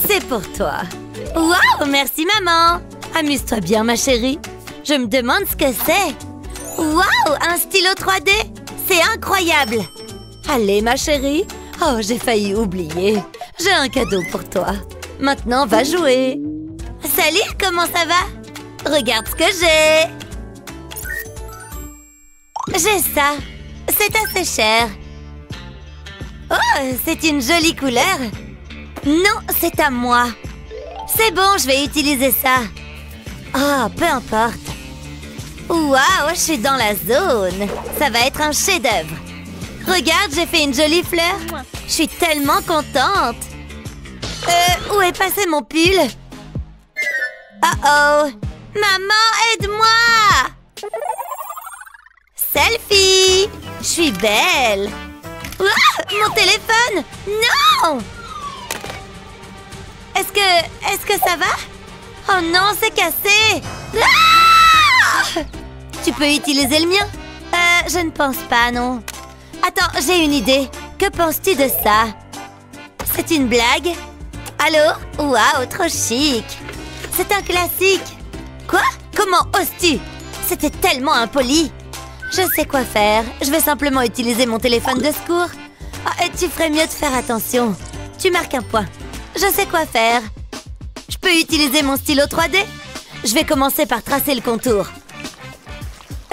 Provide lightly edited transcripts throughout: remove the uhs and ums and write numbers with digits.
C'est pour toi. Wow, merci maman. Amuse-toi bien ma chérie. Je me demande ce que c'est. Wow, un stylo 3D. C'est incroyable. Allez ma chérie. Oh, j'ai failli oublier. J'ai un cadeau pour toi. Maintenant, va jouer. Salut, comment ça va? Regarde ce que j'ai. J'ai ça. C'est assez cher. Oh, c'est une jolie couleur. Non, c'est à moi. C'est bon, je vais utiliser ça. Oh, peu importe. Waouh, je suis dans la zone. Ça va être un chef-d'œuvre. Regarde, j'ai fait une jolie fleur. Je suis tellement contente. Où est passé mon pull? Oh, maman, aide-moi! Selfie! Je suis belle. Ah, mon téléphone! Non! Est-ce que ça va? Oh non, c'est cassé! Ah! Tu peux utiliser le mien? Je ne pense pas, non. Attends, j'ai une idée. Que penses-tu de ça? C'est une blague? Allô? Waouh, trop chic! C'est un classique! Quoi? Comment oses-tu? C'était tellement impoli! Je sais quoi faire. Je vais simplement utiliser mon téléphone de secours. Oh, et tu ferais mieux de faire attention. Tu marques un point. Je sais quoi faire. Je peux utiliser mon stylo 3D? Je vais commencer par tracer le contour.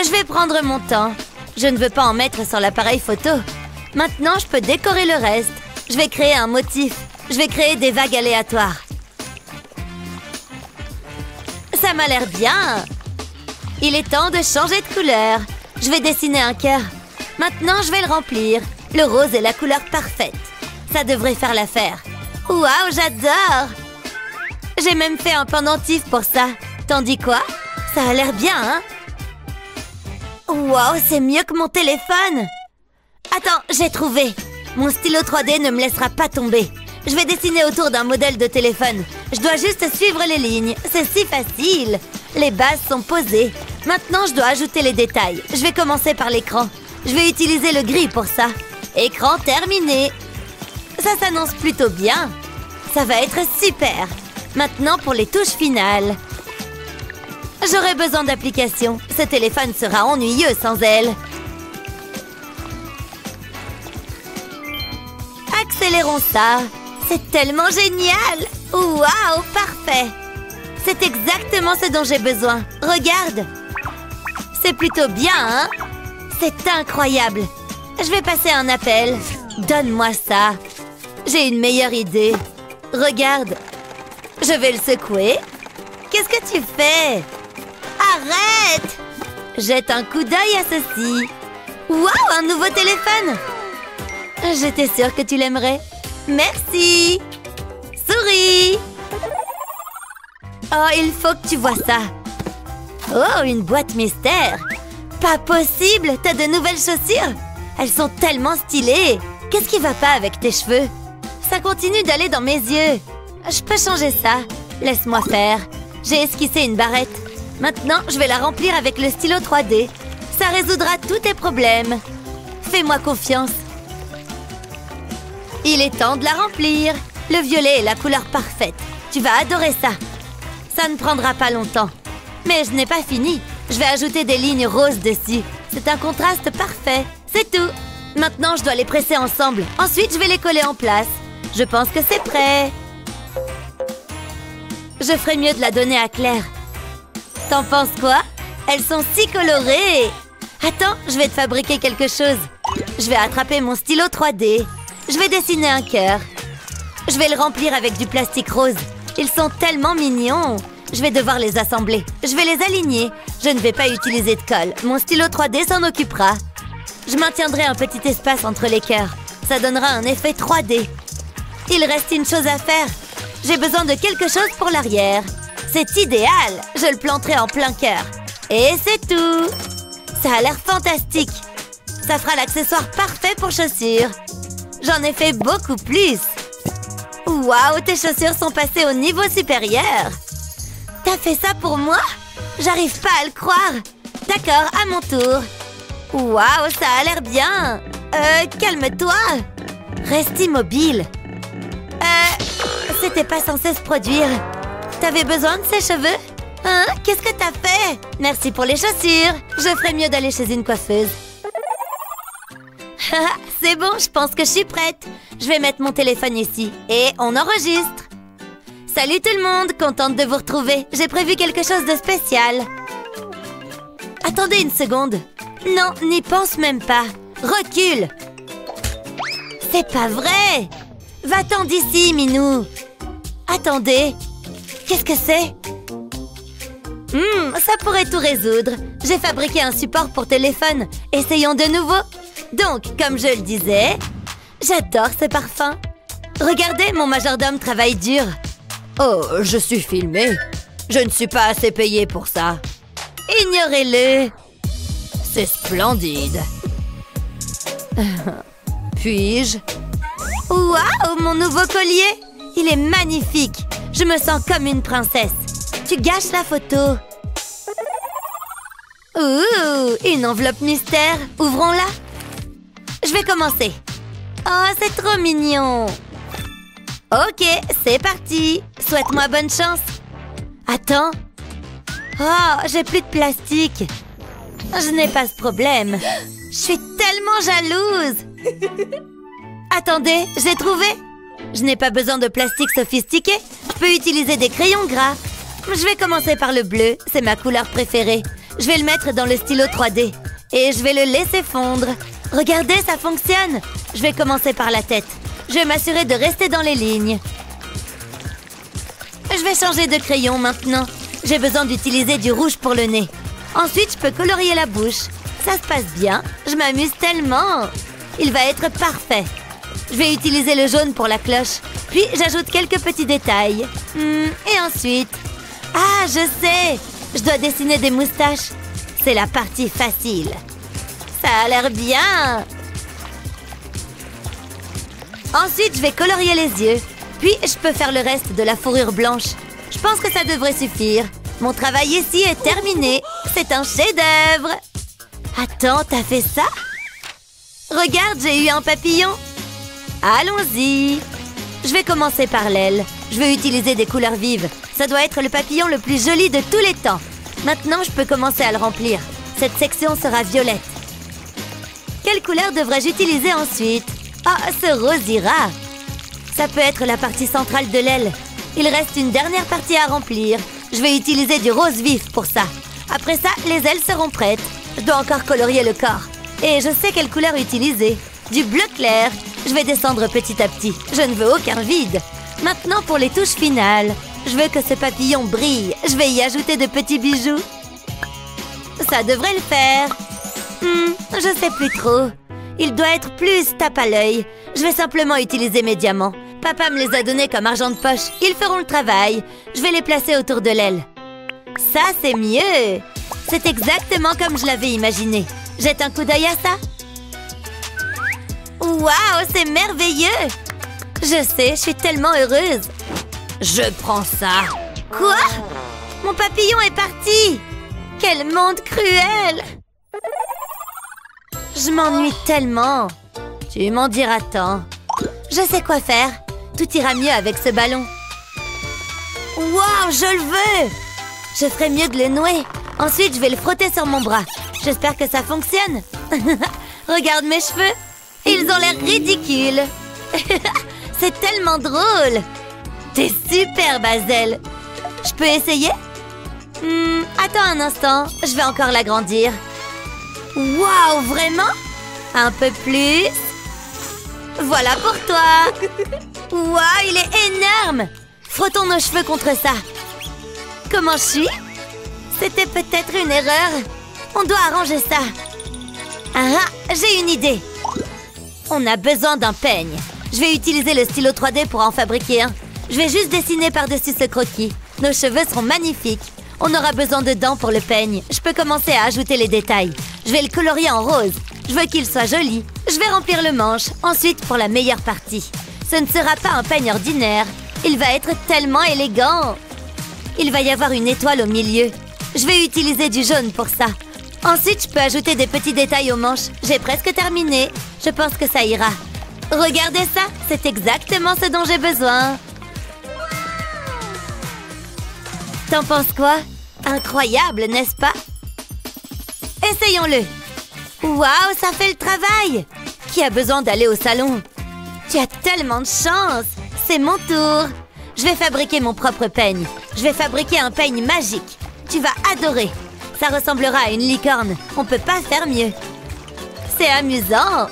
Je vais prendre mon temps. Je ne veux pas en mettre sur l'appareil photo. Maintenant, je peux décorer le reste. Je vais créer un motif. Je vais créer des vagues aléatoires. Ça m'a l'air bien. Il est temps de changer de couleur. Je vais dessiner un cœur. Maintenant, je vais le remplir. Le rose est la couleur parfaite. Ça devrait faire l'affaire. Waouh, j'adore! J'ai même fait un pendentif pour ça. T'en dis quoi? Ça a l'air bien, hein? Waouh, c'est mieux que mon téléphone! Attends, j'ai trouvé. Mon stylo 3D ne me laissera pas tomber. Je vais dessiner autour d'un modèle de téléphone. Je dois juste suivre les lignes. C'est si facile. Les bases sont posées. Maintenant, je dois ajouter les détails. Je vais commencer par l'écran. Je vais utiliser le gris pour ça. Écran terminé. Ça s'annonce plutôt bien. Ça va être super. Maintenant, pour les touches finales. J'aurai besoin d'applications. Ce téléphone sera ennuyeux sans elle. Accélérons ça. C'est tellement génial. Waouh, parfait. C'est exactement ce dont j'ai besoin. Regarde. C'est plutôt bien, hein? C'est incroyable. Je vais passer un appel. Donne-moi ça. J'ai une meilleure idée. Regarde. Je vais le secouer. Qu'est-ce que tu fais? Arrête! Jette un coup d'œil à ceci. Waouh, un nouveau téléphone! J'étais sûre que tu l'aimerais. Merci. Souris. Oh, il faut que tu vois ça. Oh, une boîte mystère. Pas possible, t'as de nouvelles chaussures. Elles sont tellement stylées. Qu'est-ce qui va pas avec tes cheveux? Ça continue d'aller dans mes yeux. Je peux changer ça. Laisse-moi faire. J'ai esquissé une barrette. Maintenant, je vais la remplir avec le stylo 3D. Ça résoudra tous tes problèmes. Fais-moi confiance. Il est temps de la remplir. Le violet est la couleur parfaite. Tu vas adorer ça. Ça ne prendra pas longtemps. Mais je n'ai pas fini. Je vais ajouter des lignes roses dessus. C'est un contraste parfait. C'est tout. Maintenant, je dois les presser ensemble. Ensuite, je vais les coller en place. Je pense que c'est prêt. Je ferais mieux de la donner à Claire. T'en penses quoi? Elles sont si colorées. Attends, je vais te fabriquer quelque chose. Je vais attraper mon stylo 3D. Je vais dessiner un cœur. Je vais le remplir avec du plastique rose. Ils sont tellement mignons. Je vais devoir les assembler. Je vais les aligner. Je ne vais pas utiliser de colle. Mon stylo 3D s'en occupera. Je maintiendrai un petit espace entre les cœurs. Ça donnera un effet 3D. Il reste une chose à faire. J'ai besoin de quelque chose pour l'arrière. C'est idéal. Je le planterai en plein cœur. Et c'est tout. Ça a l'air fantastique. Ça fera l'accessoire parfait pour chaussures. J'en ai fait beaucoup plus. Waouh, tes chaussures sont passées au niveau supérieur. T'as fait ça pour moi? J'arrive pas à le croire. D'accord, à mon tour. Waouh, ça a l'air bien. Calme-toi. Reste immobile. C'est n'était pas censé se produire. T'avais besoin de ces cheveux? Hein? Qu'est-ce que t'as fait? Merci pour les chaussures. Je ferais mieux d'aller chez une coiffeuse. C'est bon, je pense que je suis prête. Je vais mettre mon téléphone ici et on enregistre. Salut tout le monde, contente de vous retrouver. J'ai prévu quelque chose de spécial. Attendez une seconde. Non, n'y pense même pas. Recule. C'est pas vrai. Va-t'en d'ici, Minou. Attendez. Qu'est-ce que c'est? Ça pourrait tout résoudre. J'ai fabriqué un support pour téléphone. Essayons de nouveau. Donc, comme je le disais, j'adore ce parfum. Regardez, mon majordome travaille dur. Oh, je suis filmée. Je ne suis pas assez payée pour ça. Ignorez-le. C'est splendide. Puis-je? Waouh, mon nouveau collier. Il est magnifique. Je me sens comme une princesse. Tu gâches la photo. Ouh, une enveloppe mystère. Ouvrons-la. Je vais commencer. Oh, c'est trop mignon. Ok, c'est parti. Souhaite-moi bonne chance. Attends. Oh, j'ai plus de plastique. Je n'ai pas ce problème. Je suis tellement jalouse. Attendez, j'ai trouvé. Je n'ai pas besoin de plastique sophistiqué. Je peux utiliser des crayons gras. Je vais commencer par le bleu. C'est ma couleur préférée. Je vais le mettre dans le stylo 3D. Et je vais le laisser fondre. Regardez, ça fonctionne. Je vais commencer par la tête. Je vais m'assurer de rester dans les lignes. Je vais changer de crayon maintenant. J'ai besoin d'utiliser du rouge pour le nez. Ensuite, je peux colorier la bouche. Ça se passe bien. Je m'amuse tellement. Il va être parfait. Je vais utiliser le jaune pour la cloche. Puis, j'ajoute quelques petits détails. Et ensuite... Ah, je sais. Je dois dessiner des moustaches. C'est la partie facile. Ça a l'air bien. Ensuite, je vais colorier les yeux. Puis, je peux faire le reste de la fourrure blanche. Je pense que ça devrait suffire. Mon travail ici est terminé. C'est un chef-d'œuvre. Attends, t'as fait ça? Regarde, j'ai eu un papillon. Allons-y. Je vais commencer par l'aile. Je vais utiliser des couleurs vives. Ça doit être le papillon le plus joli de tous les temps. Maintenant, je peux commencer à le remplir. Cette section sera violette. Quelle couleur devrais-je utiliser ensuite? Ah, ce rose ira. Ça peut être la partie centrale de l'aile. Il reste une dernière partie à remplir. Je vais utiliser du rose vif pour ça. Après ça, les ailes seront prêtes. Je dois encore colorier le corps. Et je sais quelle couleur utiliser. Du bleu clair. Je vais descendre petit à petit. Je ne veux aucun vide. Maintenant, pour les touches finales. Je veux que ce papillon brille. Je vais y ajouter de petits bijoux. Ça devrait le faire. Je sais plus trop. Il doit être plus tape à l'œil. Je vais simplement utiliser mes diamants. Papa me les a donnés comme argent de poche. Ils feront le travail. Je vais les placer autour de l'aile. Ça, c'est mieux. C'est exactement comme je l'avais imaginé. Jette un coup d'œil à ça. Waouh, c'est merveilleux. Je sais, je suis tellement heureuse. Je prends ça. Quoi? Mon papillon est parti. Quel monde cruel. Je m'ennuie tellement. Tu m'en diras tant. Je sais quoi faire. Tout ira mieux avec ce ballon. Waouh, je le veux. Je ferai mieux de le nouer. Ensuite, je vais le frotter sur mon bras. J'espère que ça fonctionne. Regarde mes cheveux. Ils ont l'air ridicules. C'est tellement drôle. T'es super, Bazel. Je peux essayer? Attends un instant. Je vais encore l'agrandir. Waouh, vraiment? Un peu plus. Voilà pour toi. Waouh, il est énorme. Frottons nos cheveux contre ça. Comment je suis? C'était peut-être une erreur. On doit arranger ça. J'ai une idée. On a besoin d'un peigne. Je vais utiliser le stylo 3D pour en fabriquer un. Je vais juste dessiner par-dessus ce croquis. Nos cheveux seront magnifiques. On aura besoin de dents pour le peigne. Je peux commencer à ajouter les détails. Je vais le colorier en rose. Je veux qu'il soit joli. Je vais remplir le manche. Ensuite, pour la meilleure partie. Ce ne sera pas un peigne ordinaire. Il va être tellement élégant. Il va y avoir une étoile au milieu. Je vais utiliser du jaune pour ça. Ensuite, je peux ajouter des petits détails aux manches. J'ai presque terminé. Je pense que ça ira. Regardez ça, c'est exactement ce dont j'ai besoin. T'en penses quoi? Incroyable, n'est-ce pas? Essayons-le. Waouh, ça fait le travail! Qui a besoin d'aller au salon? Tu as tellement de chance! C'est mon tour! Je vais fabriquer mon propre peigne. Je vais fabriquer un peigne magique. Tu vas adorer. Ça ressemblera à une licorne. On peut pas faire mieux. C'est amusant!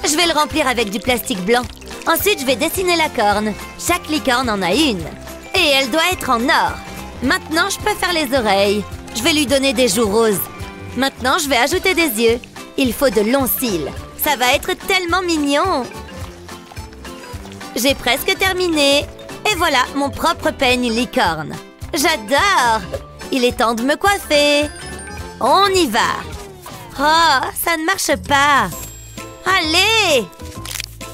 Je vais le remplir avec du plastique blanc. Ensuite, je vais dessiner la corne. Chaque licorne en a une. Et elle doit être en or. Maintenant, je peux faire les oreilles. Je vais lui donner des joues roses. Maintenant, je vais ajouter des yeux. Il faut de longs cils. Ça va être tellement mignon. J'ai presque terminé. Et voilà, mon propre peigne licorne. J'adore! Il est temps de me coiffer. On y va. Oh, ça ne marche pas. Allez!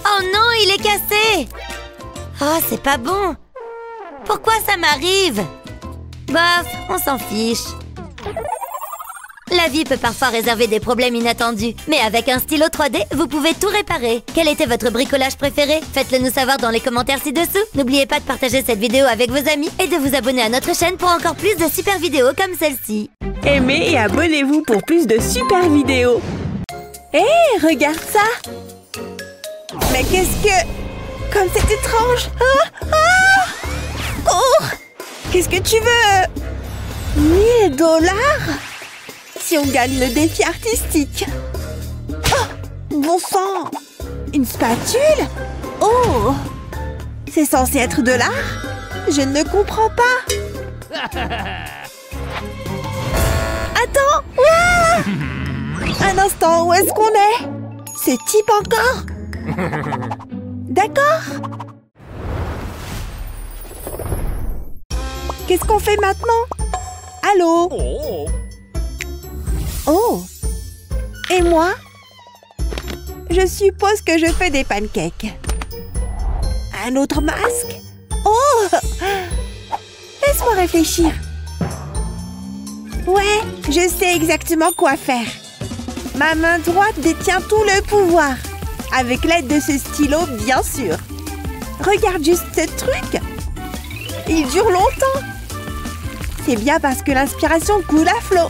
Oh non, il est cassé! Oh, c'est pas bon. Pourquoi ça m'arrive? Bof, on s'en fiche. La vie peut parfois réserver des problèmes inattendus. Mais avec un stylo 3D, vous pouvez tout réparer. Quel était votre bricolage préféré? Faites-le nous savoir dans les commentaires ci-dessous. N'oubliez pas de partager cette vidéo avec vos amis et de vous abonner à notre chaîne pour encore plus de super vidéos comme celle-ci. Aimez et abonnez-vous pour plus de super vidéos. Hé, regarde ça! Mais qu'est-ce que... Comme c'est étrange! Oh! Qu'est-ce que tu veux? $1000? Si on gagne le défi artistique. Oh! Bon sang! Une spatule? Oh! C'est censé être de l'art? Je ne comprends pas. Attends! Ouah! Un instant, où est-ce qu'on est? Ce type encore? D'accord. Qu'est-ce qu'on fait maintenant? Allô? Oh! Et moi? Je suppose que je fais des pancakes. Un autre masque? Oh! Laisse-moi réfléchir. Ouais, je sais exactement quoi faire. Ma main droite détient tout le pouvoir. Avec l'aide de ce stylo, bien sûr. Regarde juste ce truc. Il dure longtemps. C'est bien parce que l'inspiration coule à flot.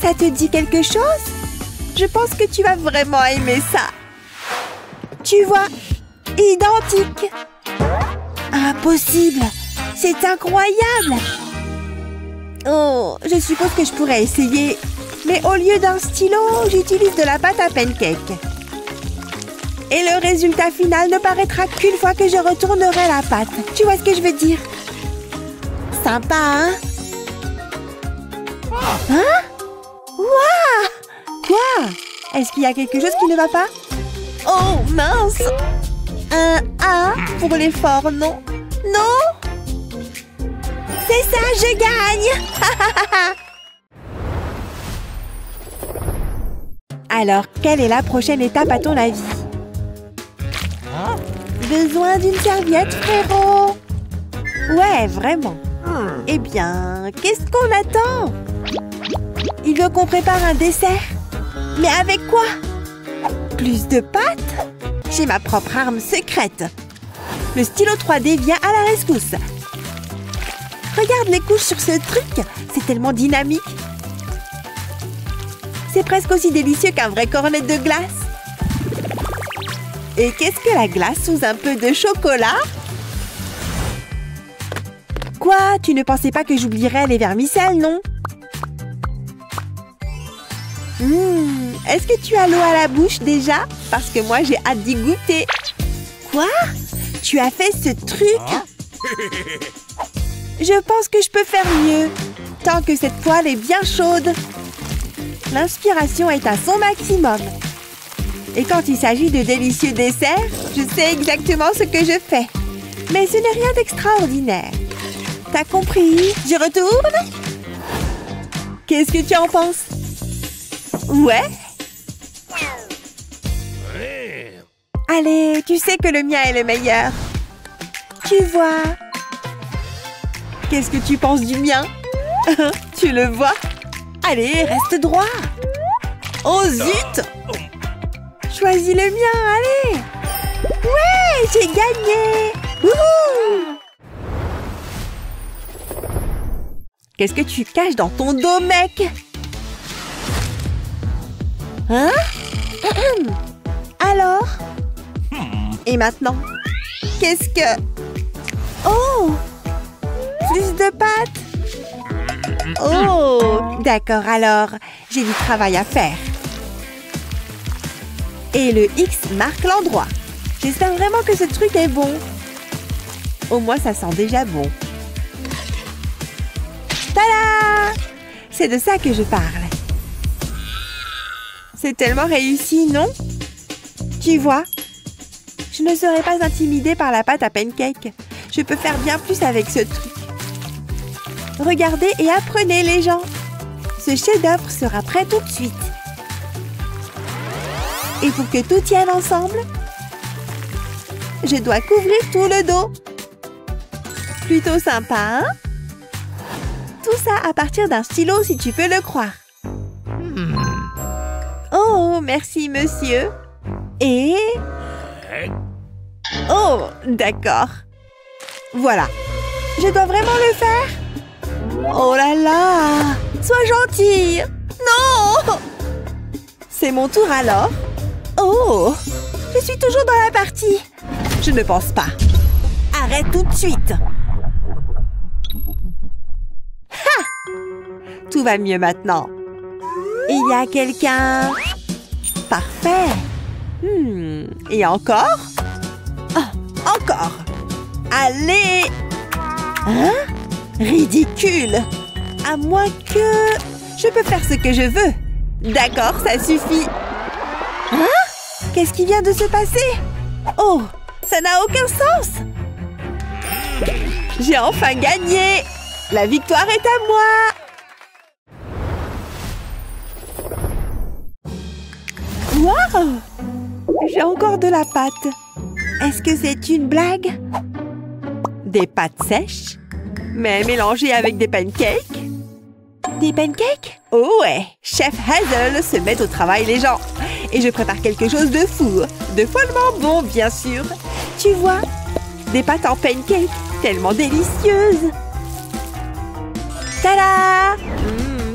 Ça te dit quelque chose? Je pense que tu vas vraiment aimer ça. Tu vois, identique. Impossible. C'est incroyable. Oh, je suppose que je pourrais essayer. Mais au lieu d'un stylo, j'utilise de la pâte à pancake. Et le résultat final ne paraîtra qu'une fois que je retournerai la pâte. Tu vois ce que je veux dire? Sympa, hein? Hein? Waouh! Quoi? Est-ce qu'il y a quelque chose qui ne va pas? Oh, mince! Un A pour l'effort, non? Non? C'est ça, je gagne! Alors, quelle est la prochaine étape à ton avis? Besoin d'une serviette, frérot? Ouais, vraiment. Eh bien, qu'est-ce qu'on attend? Il veut qu'on prépare un dessert. Mais avec quoi? Plus de pâtes? J'ai ma propre arme secrète. Le stylo 3D vient à la rescousse. Regarde les couches sur ce truc. C'est tellement dynamique. C'est presque aussi délicieux qu'un vrai cornet de glace. Et qu'est-ce que la glace sous un peu de chocolat? Quoi? Tu ne pensais pas que j'oublierais les vermicelles, non? Est-ce que tu as l'eau à la bouche déjà? Parce que moi, j'ai hâte d'y goûter. Quoi? Tu as fait ce truc? Je pense que je peux faire mieux. Tant que cette poêle est bien chaude. L'inspiration est à son maximum. Et quand il s'agit de délicieux desserts, je sais exactement ce que je fais. Mais ce n'est rien d'extraordinaire. T'as compris? Je retourne? Qu'est-ce que tu en penses? Ouais? Allez, tu sais que le mien est le meilleur. Tu vois? Qu'est-ce que tu penses du mien? Tu le vois? Allez, reste droit. Oh zut! Choisis le mien, allez! Ouais, j'ai gagné! Wouhou! Qu'est-ce que tu caches dans ton dos, mec? Hein? Alors? Et maintenant? Qu'est-ce que... Oh! Plus de pâtes? Oh! D'accord, alors, j'ai du travail à faire. Et le X marque l'endroit. J'espère vraiment que ce truc est bon. Au moins, ça sent déjà bon. Tada! C'est de ça que je parle. C'est tellement réussi, non? Tu vois? Je ne serai pas intimidée par la pâte à pancake. Je peux faire bien plus avec ce truc. Regardez et apprenez, les gens. Ce chef-d'œuvre sera prêt tout de suite. Et pour que tout tienne ensemble, je dois couvrir tout le dos. Plutôt sympa, hein? Tout ça à partir d'un stylo, si tu peux le croire. Oh, merci, monsieur. Et... Oh, d'accord. Voilà. Je dois vraiment le faire? Oh là là! Sois gentille! Non! C'est mon tour alors? Oh! Je suis toujours dans la partie. Je ne pense pas. Arrête tout de suite. Ha! Tout va mieux maintenant. Il y a quelqu'un... Parfait. Et encore? Oh, encore. Allez! Hein? Ridicule! À moins que... Je peux faire ce que je veux. D'accord, ça suffit. Hein? Qu'est-ce qui vient de se passer? Oh, ça n'a aucun sens! J'ai enfin gagné! La victoire est à moi! Waouh! J'ai encore de la pâte. Est-ce que c'est une blague? Des pâtes sèches? Mais mélangées avec des pancakes? Des pancakes? Oh ouais! Chef Hazel se met au travail, les gens. Et je prépare quelque chose de fou. De follement bon, bien sûr. Tu vois? Des pâtes en pancakes, tellement délicieuses. Tada!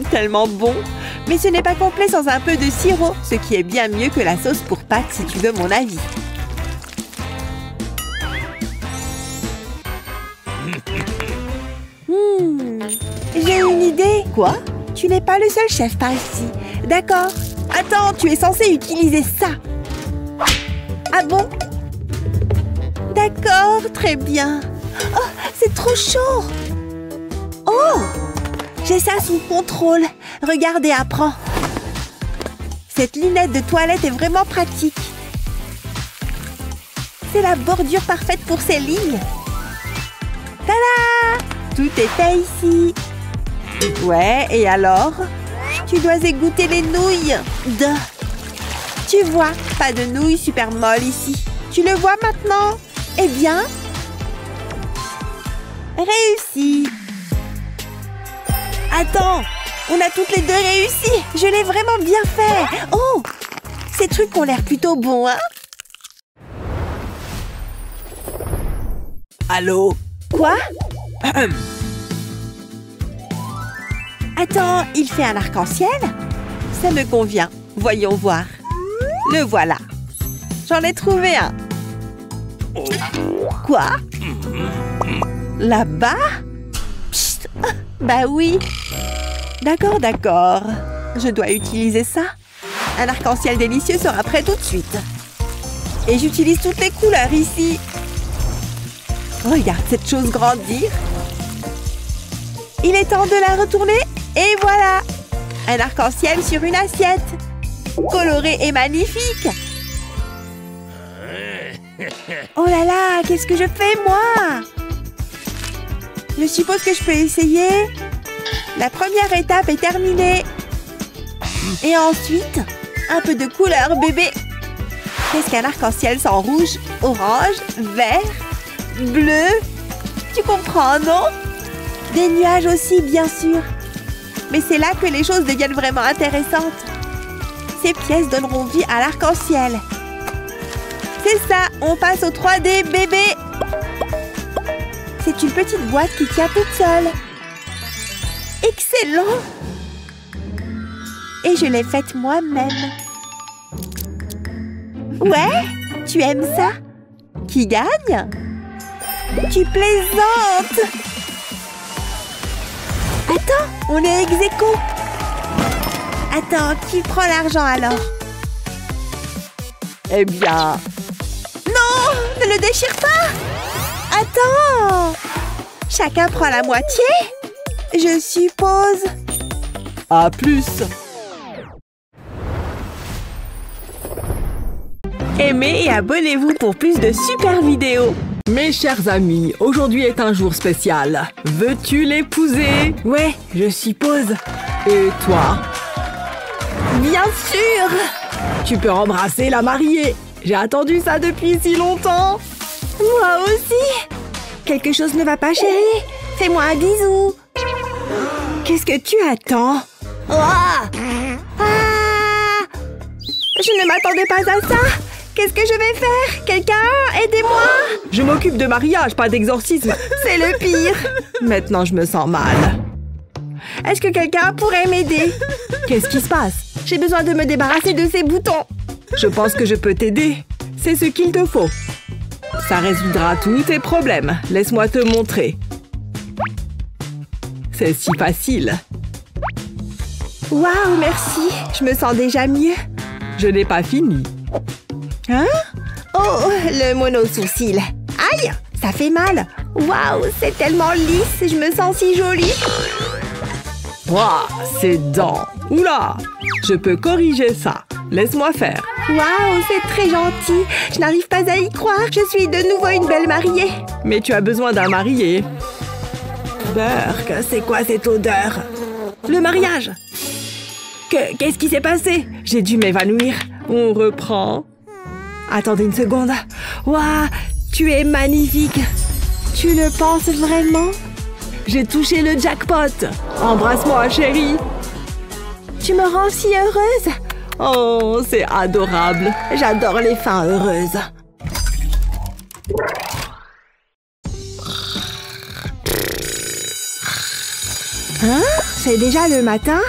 Tellement bon. Mais ce n'est pas complet sans un peu de sirop, ce qui est bien mieux que la sauce pour pâtes, si tu veux mon avis. J'ai une idée. Quoi? Tu n'es pas le seul chef par ici. D'accord. Attends, tu es censé utiliser ça. Ah bon? D'accord, très bien. Oh, c'est trop chaud. Oh! J'ai ça sous contrôle. Regarde et apprends. Cette lunette de toilette est vraiment pratique. C'est la bordure parfaite pour ces lignes. Tada! Tout est fait ici. Ouais, et alors? Tu dois égoutter les nouilles. Tu vois, pas de nouilles super molles ici. Tu le vois maintenant? Eh bien... Réussi. Attends, on a toutes les deux réussi. Je l'ai vraiment bien fait. Oh, ces trucs ont l'air plutôt bons, hein? Allô? Quoi? Attends, il fait un arc-en-ciel? Ça me convient. Voyons voir. Le voilà. J'en ai trouvé un. Quoi? Là-bas? Psst. Bah oui. D'accord, d'accord. Je dois utiliser ça. Un arc-en-ciel délicieux sera prêt tout de suite. Et j'utilise toutes les couleurs ici. Regarde cette chose grandir. Il est temps de la retourner. Et voilà! Un arc-en-ciel sur une assiette. Coloré et magnifique. Oh là là, qu'est-ce que je fais, moi? Je suppose que je peux essayer. La première étape est terminée. Et ensuite, un peu de couleur bébé. Qu'est-ce qu'un arc-en-ciel sans rouge, orange, vert, bleu? Tu comprends, non? Des nuages aussi, bien sûr. Mais c'est là que les choses deviennent vraiment intéressantes. Ces pièces donneront vie à l'arc-en-ciel. C'est ça, on passe au 3D, bébé. C'est une petite boîte qui tient toute seule. Excellent! Et je l'ai faite moi-même. Ouais? Tu aimes ça? Qui gagne? Tu plaisantes! Attends, on est ex-aequo. Attends, qui prend l'argent alors? Eh bien... Non! Ne le déchire pas! Attends! Chacun prend la moitié? Je suppose. À plus! Aimez et abonnez-vous pour plus de super vidéos. Mes chers amis, aujourd'hui est un jour spécial. Veux-tu l'épouser? Ouais, je suppose. Et toi? Bien sûr! Tu peux embrasser la mariée. J'ai attendu ça depuis si longtemps. Moi aussi! Quelque chose ne va pas, chérie? Fais-moi un bisou. Qu'est-ce que tu attends? Ah! Je ne m'attendais pas à ça! Qu'est-ce que je vais faire? Quelqu'un, aidez-moi! Je m'occupe de mariage, pas d'exorcisme. C'est le pire! Maintenant, je me sens mal. Est-ce que quelqu'un pourrait m'aider? Qu'est-ce qui se passe? J'ai besoin de me débarrasser de ces boutons. Je pense que je peux t'aider. C'est ce qu'il te faut. Ça résoudra tous tes problèmes. Laisse-moi te montrer. C'est si facile. Waouh, merci. Je me sens déjà mieux. Je n'ai pas fini. Hein? Oh, le mono-sourcil. Aïe, ça fait mal. Waouh, c'est tellement lisse. Je me sens si jolie. Waouh, ces dents. Oula, je peux corriger ça. Laisse-moi faire. Waouh, c'est très gentil. Je n'arrive pas à y croire. Je suis de nouveau une belle mariée. Mais tu as besoin d'un marié. Burk, c'est quoi cette odeur? Le mariage. Qu'est-ce qui s'est passé? J'ai dû m'évanouir. On reprend. Attendez une seconde. Waouh, tu es magnifique. Tu le penses vraiment? J'ai touché le jackpot. Embrasse-moi, chérie. Tu me rends si heureuse. Oh, c'est adorable. J'adore les fins heureuses. Hein? C'est déjà le matin?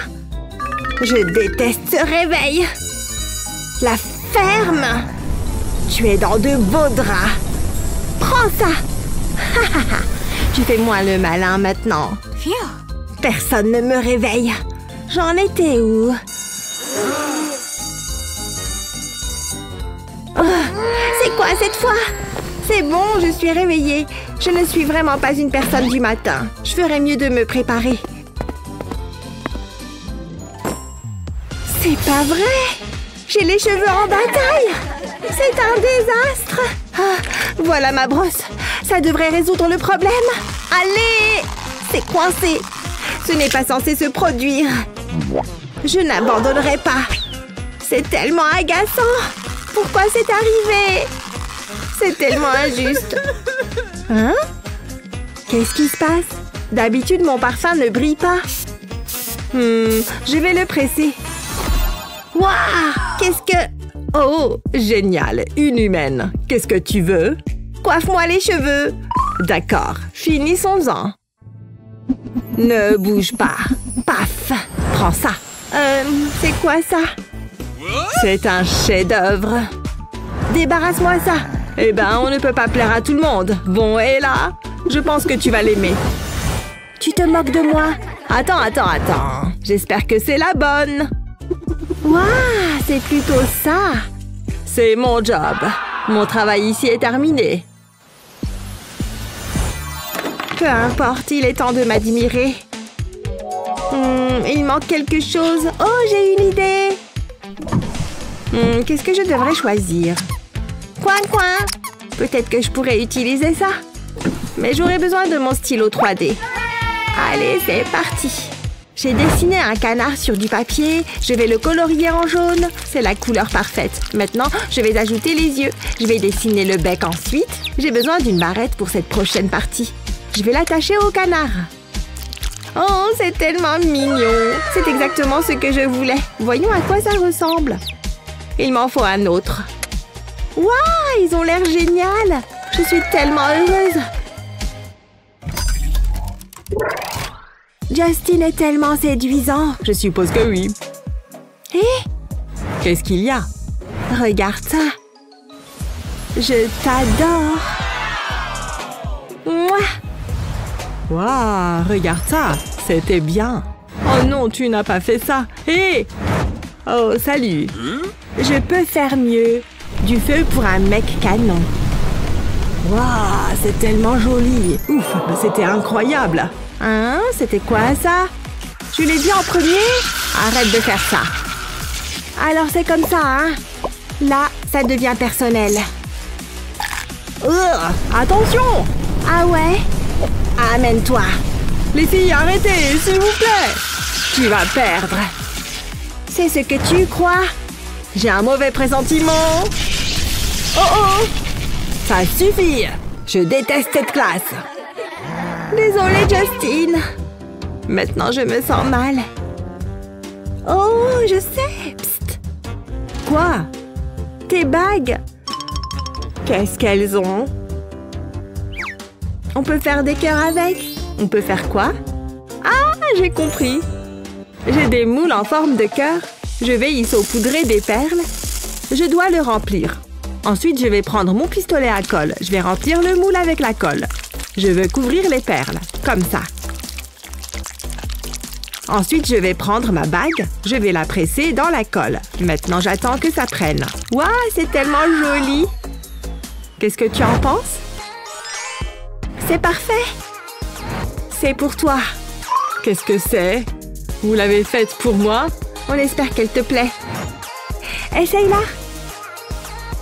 Je déteste ce réveil. La ferme. Tu es dans de beaux draps. Prends ça. Tu fais moins le malin maintenant. Personne ne me réveille. J'en étais où? Oh, c'est quoi cette fois? C'est bon, je suis réveillée. Je ne suis vraiment pas une personne du matin. Je ferais mieux de me préparer. C'est pas vrai! J'ai les cheveux en bataille! C'est un désastre! Ah, voilà ma brosse. Ça devrait résoudre le problème. Allez! C'est coincé. Ce n'est pas censé se produire. Je n'abandonnerai pas. C'est tellement agaçant. Pourquoi c'est arrivé? C'est tellement injuste. Hein? Qu'est-ce qui se passe? D'habitude, mon parfum ne brille pas. Je vais le presser. Waouh! Qu'est-ce que... Oh, génial. Une humaine. Qu'est-ce que tu veux? Coiffe-moi les cheveux. D'accord. Finissons-en. Ne bouge pas. Paf! Prends ça. C'est quoi ça? C'est un chef-d'œuvre. Débarrasse-moi ça. Eh ben, on ne peut pas plaire à tout le monde. Bon, et là, je pense que tu vas l'aimer. Tu te moques de moi? Attends. J'espère que c'est la bonne. Waouh, c'est plutôt ça. C'est mon job. Mon travail ici est terminé. Peu importe, il est temps de m'admirer. Il manque quelque chose. Oh, j'ai une idée. Qu'est-ce que je devrais choisir? Coin. Peut-être que je pourrais utiliser ça. Mais j'aurais besoin de mon stylo 3D. Allez, c'est parti. J'ai dessiné un canard sur du papier. Je vais le colorier en jaune. C'est la couleur parfaite. Maintenant, je vais ajouter les yeux. Je vais dessiner le bec ensuite. J'ai besoin d'une barrette pour cette prochaine partie. Je vais l'attacher au canard. Oh, c'est tellement mignon. C'est exactement ce que je voulais. Voyons à quoi ça ressemble. Il m'en faut un autre. Waouh, ils ont l'air génial! Je suis tellement heureuse! Justin est tellement séduisant! Je suppose que oui. Hé! Qu'est-ce qu'il y a? Regarde ça! Je t'adore! Mouah! Waouh, regarde ça! C'était bien! Oh non, tu n'as pas fait ça! Hé! Oh, salut! Je peux faire mieux! Du feu pour un mec canon! Waouh, c'est tellement joli! Ouf, c'était incroyable! Hein? C'était quoi ça? Je l'ai dit en premier? Arrête de faire ça! Alors c'est comme ça, hein? Là, ça devient personnel. Attention! Ah ouais? Amène-toi! Les filles, arrêtez, s'il vous plaît! Tu vas perdre! C'est ce que tu crois? J'ai un mauvais pressentiment! Oh oh! Ça suffit! Je déteste cette classe! Désolée, Justin! Maintenant, je me sens mal. Oh, je sais! Psst! Quoi? Tes bagues! Qu'est-ce qu'elles ont? On peut faire des cœurs avec? On peut faire quoi? Ah, j'ai compris! J'ai des moules en forme de cœur. Je vais y saupoudrer des perles. Je dois le remplir. Ensuite, je vais prendre mon pistolet à colle. Je vais remplir le moule avec la colle. Je veux couvrir les perles, comme ça. Ensuite, je vais prendre ma bague. Je vais la presser dans la colle. Maintenant, j'attends que ça prenne. Waouh, c'est tellement joli! Qu'est-ce que tu en penses? C'est parfait! C'est pour toi. Qu'est-ce que c'est? Vous l'avez faite pour moi? On espère qu'elle te plaît. Essaye-la!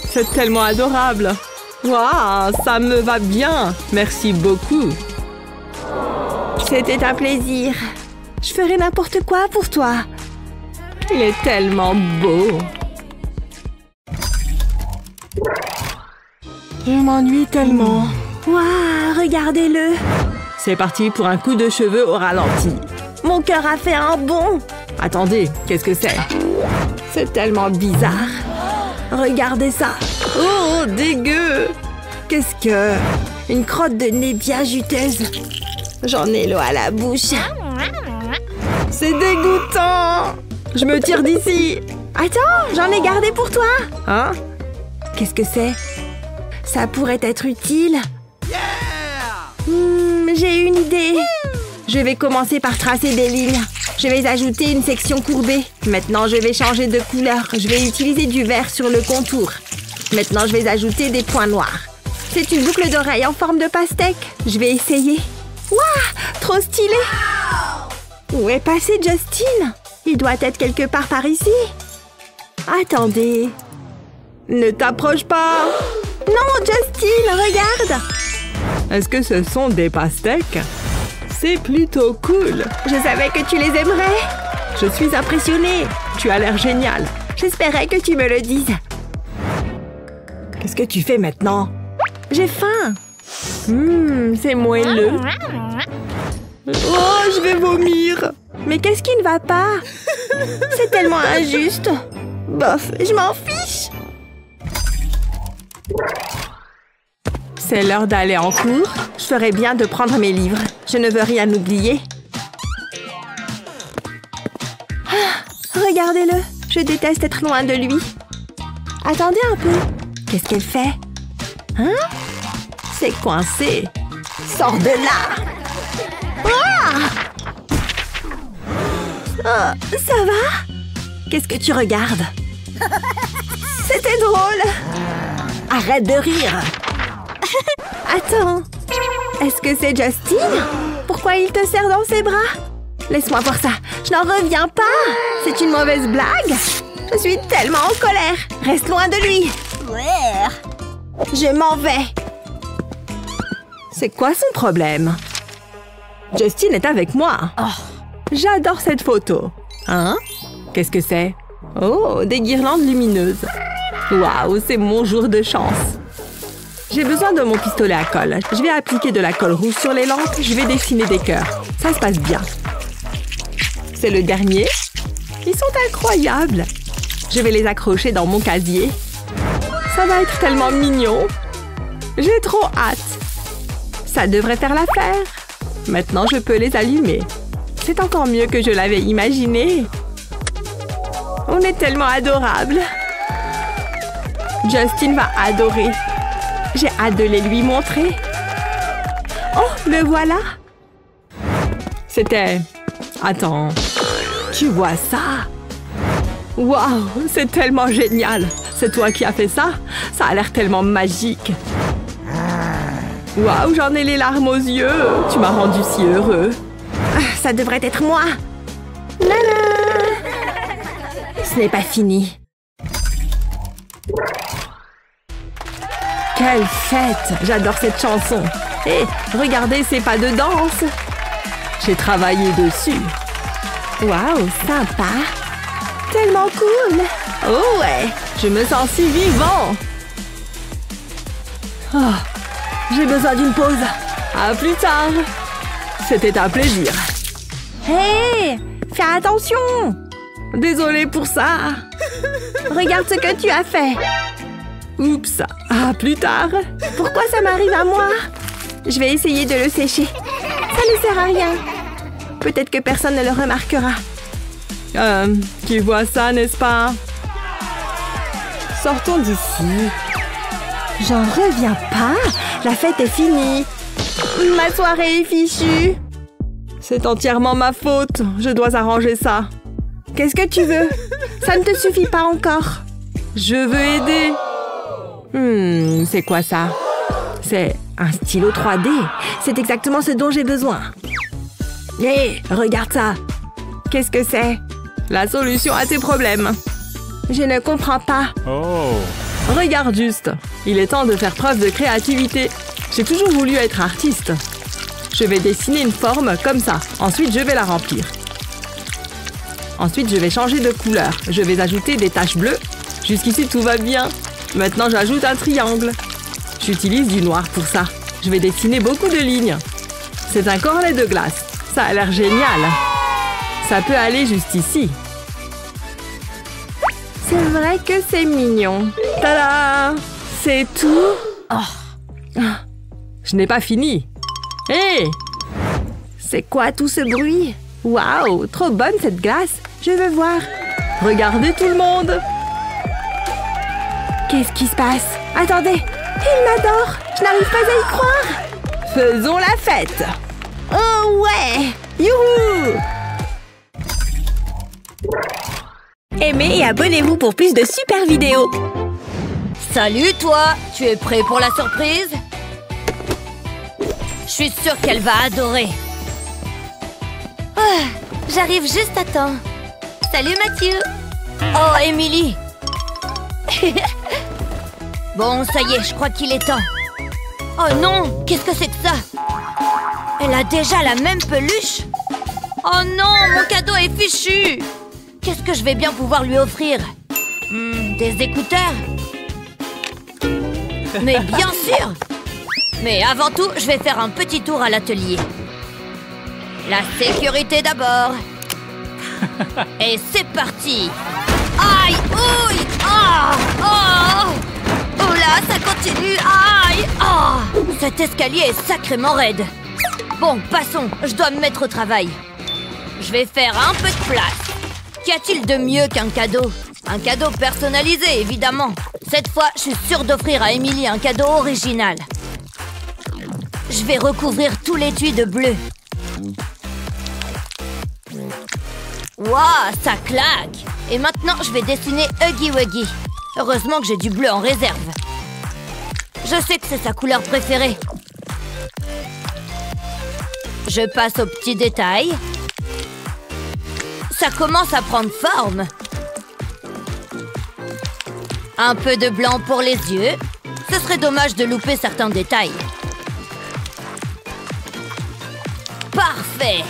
C'est tellement adorable! Waouh, ça me va bien! Merci beaucoup! C'était un plaisir. Je ferai n'importe quoi pour toi. Il est tellement beau! Je m'ennuie tellement. Waouh, regardez-le! C'est parti pour un coup de cheveux au ralenti. Mon cœur a fait un bond! Attendez, qu'est-ce que c'est? C'est tellement bizarre. Regardez ça! Oh, dégueu! Qu'est-ce que... Une crotte de nez bien juteuse. J'en ai l'eau à la bouche. C'est dégoûtant! Je me tire d'ici! Attends, j'en ai gardé pour toi! Hein? Qu'est-ce que c'est? Ça pourrait être utile. J'ai une idée. Je vais commencer par tracer des lignes. Je vais ajouter une section courbée. Maintenant, je vais changer de couleur. Je vais utiliser du vert sur le contour. Maintenant, je vais ajouter des points noirs. C'est une boucle d'oreille en forme de pastèque. Je vais essayer. Waouh, trop stylé! Où est passé Justin? Il doit être quelque part par ici. Attendez. Ne t'approche pas! Non, Justin, regarde! Est-ce que ce sont des pastèques? C'est plutôt cool! Je savais que tu les aimerais! Je suis impressionnée! Tu as l'air génial! J'espérais que tu me le dises. Qu'est-ce que tu fais maintenant? J'ai faim! C'est moelleux! Oh, je vais vomir! Mais qu'est-ce qui ne va pas? C'est tellement injuste! Bof, je m'en fiche! C'est l'heure d'aller en cours. Je ferais bien de prendre mes livres. Je ne veux rien oublier. Regardez-le! Je déteste être loin de lui. Attendez un peu. Qu'est-ce qu'elle fait? Hein? C'est coincé. Sors de là! Ah! Ça va? Qu'est-ce que tu regardes? C'était drôle! Arrête de rire! Attends! Est-ce que c'est Justin? Pourquoi il te serre dans ses bras? Laisse-moi voir ça! Je n'en reviens pas! C'est une mauvaise blague? Je suis tellement en colère! Reste loin de lui! Je m'en vais! C'est quoi son problème? Justin est avec moi! J'adore cette photo! Hein? Qu'est-ce que c'est? Oh, des guirlandes lumineuses! Waouh, c'est mon jour de chance! J'ai besoin de mon pistolet à colle. Je vais appliquer de la colle rouge sur les lampes. Je vais dessiner des cœurs. Ça se passe bien. C'est le dernier. Ils sont incroyables. Je vais les accrocher dans mon casier. Ça va être tellement mignon. J'ai trop hâte. Ça devrait faire l'affaire. Maintenant, je peux les allumer. C'est encore mieux que je l'avais imaginé. On est tellement adorables. Justin va adorer. J'ai hâte de les lui montrer. Oh, le voilà. C'était... Attends. Tu vois ça? Waouh, c'est tellement génial. C'est toi qui as fait ça? Ça a l'air tellement magique. Waouh, j'en ai les larmes aux yeux. Tu m'as rendu si heureux. Ah, ça devrait être moi. Nana! Ce n'est pas fini. Quelle fête! J'adore cette chanson. Hé, regardez ces pas de danse. J'ai travaillé dessus. Waouh, sympa. Tellement cool. Oh ouais, je me sens si vivant. Oh, j'ai besoin d'une pause. À plus tard. C'était un plaisir. Hé, fais attention. Désolée pour ça. Regarde ce que tu as fait. Oups, à plus tard. Pourquoi ça m'arrive à moi? Je vais essayer de le sécher. Ça ne sert à rien. Peut-être que personne ne le remarquera. Tu vois ça, n'est-ce pas? Sortons d'ici. J'en reviens pas. La fête est finie. Ma soirée est fichue. C'est entièrement ma faute. Je dois arranger ça. Qu'est-ce que tu veux? Ça ne te suffit pas encore. Je veux aider. C'est quoi ça? C'est un stylo 3D. C'est exactement ce dont j'ai besoin. Hé, regarde ça. Qu'est-ce que c'est? La solution à tes problèmes. Je ne comprends pas. Oh. Regarde juste. Il est temps de faire preuve de créativité. J'ai toujours voulu être artiste. Je vais dessiner une forme comme ça. Ensuite, je vais la remplir. Ensuite, je vais changer de couleur. Je vais ajouter des taches bleues. Jusqu'ici, tout va bien. Maintenant, j'ajoute un triangle. J'utilise du noir pour ça. Je vais dessiner beaucoup de lignes. C'est un cornet de glace. Ça a l'air génial. Ça peut aller juste ici. C'est vrai que c'est mignon. Tada! C'est tout? Oh. Je n'ai pas fini. Hé! C'est quoi tout ce bruit? Waouh, trop bonne cette glace. Je veux voir. Regardez tout le monde. Qu'est-ce qui se passe? Attendez, il m'adore. Je n'arrive pas à y croire. Faisons la fête. Oh ouais! Youhou! Aimez et abonnez-vous pour plus de super vidéos. Salut toi! Tu es prêt pour la surprise? Je suis sûre qu'elle va adorer. Ah, j'arrive juste à temps. Salut Mathieu! Oh, Emily! Bon, ça y est, je crois qu'il est temps. Oh non! Qu'est-ce que c'est que ça? Elle a déjà la même peluche? Oh non! Mon cadeau est fichu! Qu'est-ce que je vais bien pouvoir lui offrir? Des écouteurs? Mais bien sûr! Mais avant tout, je vais faire un petit tour à l'atelier. La sécurité d'abord. Et c'est parti! Aïe! Ouille! Ah! Oh! Oh là, ça continue! Aïe! Ah! Cet escalier est sacrément raide. Bon, passons. Je dois me mettre au travail. Je vais faire un peu de place. Qu'y a-t-il de mieux qu'un cadeau? Un cadeau personnalisé, évidemment. Cette fois, je suis sûre d'offrir à Emily un cadeau original. Je vais recouvrir tout l'étui de bleu. Waouh, ça claque! Et maintenant, je vais dessiner Huggy Wuggy. Heureusement que j'ai du bleu en réserve. Je sais que c'est sa couleur préférée. Je passe aux petits détails. Ça commence à prendre forme. Un peu de blanc pour les yeux. Ce serait dommage de louper certains détails. Parfait!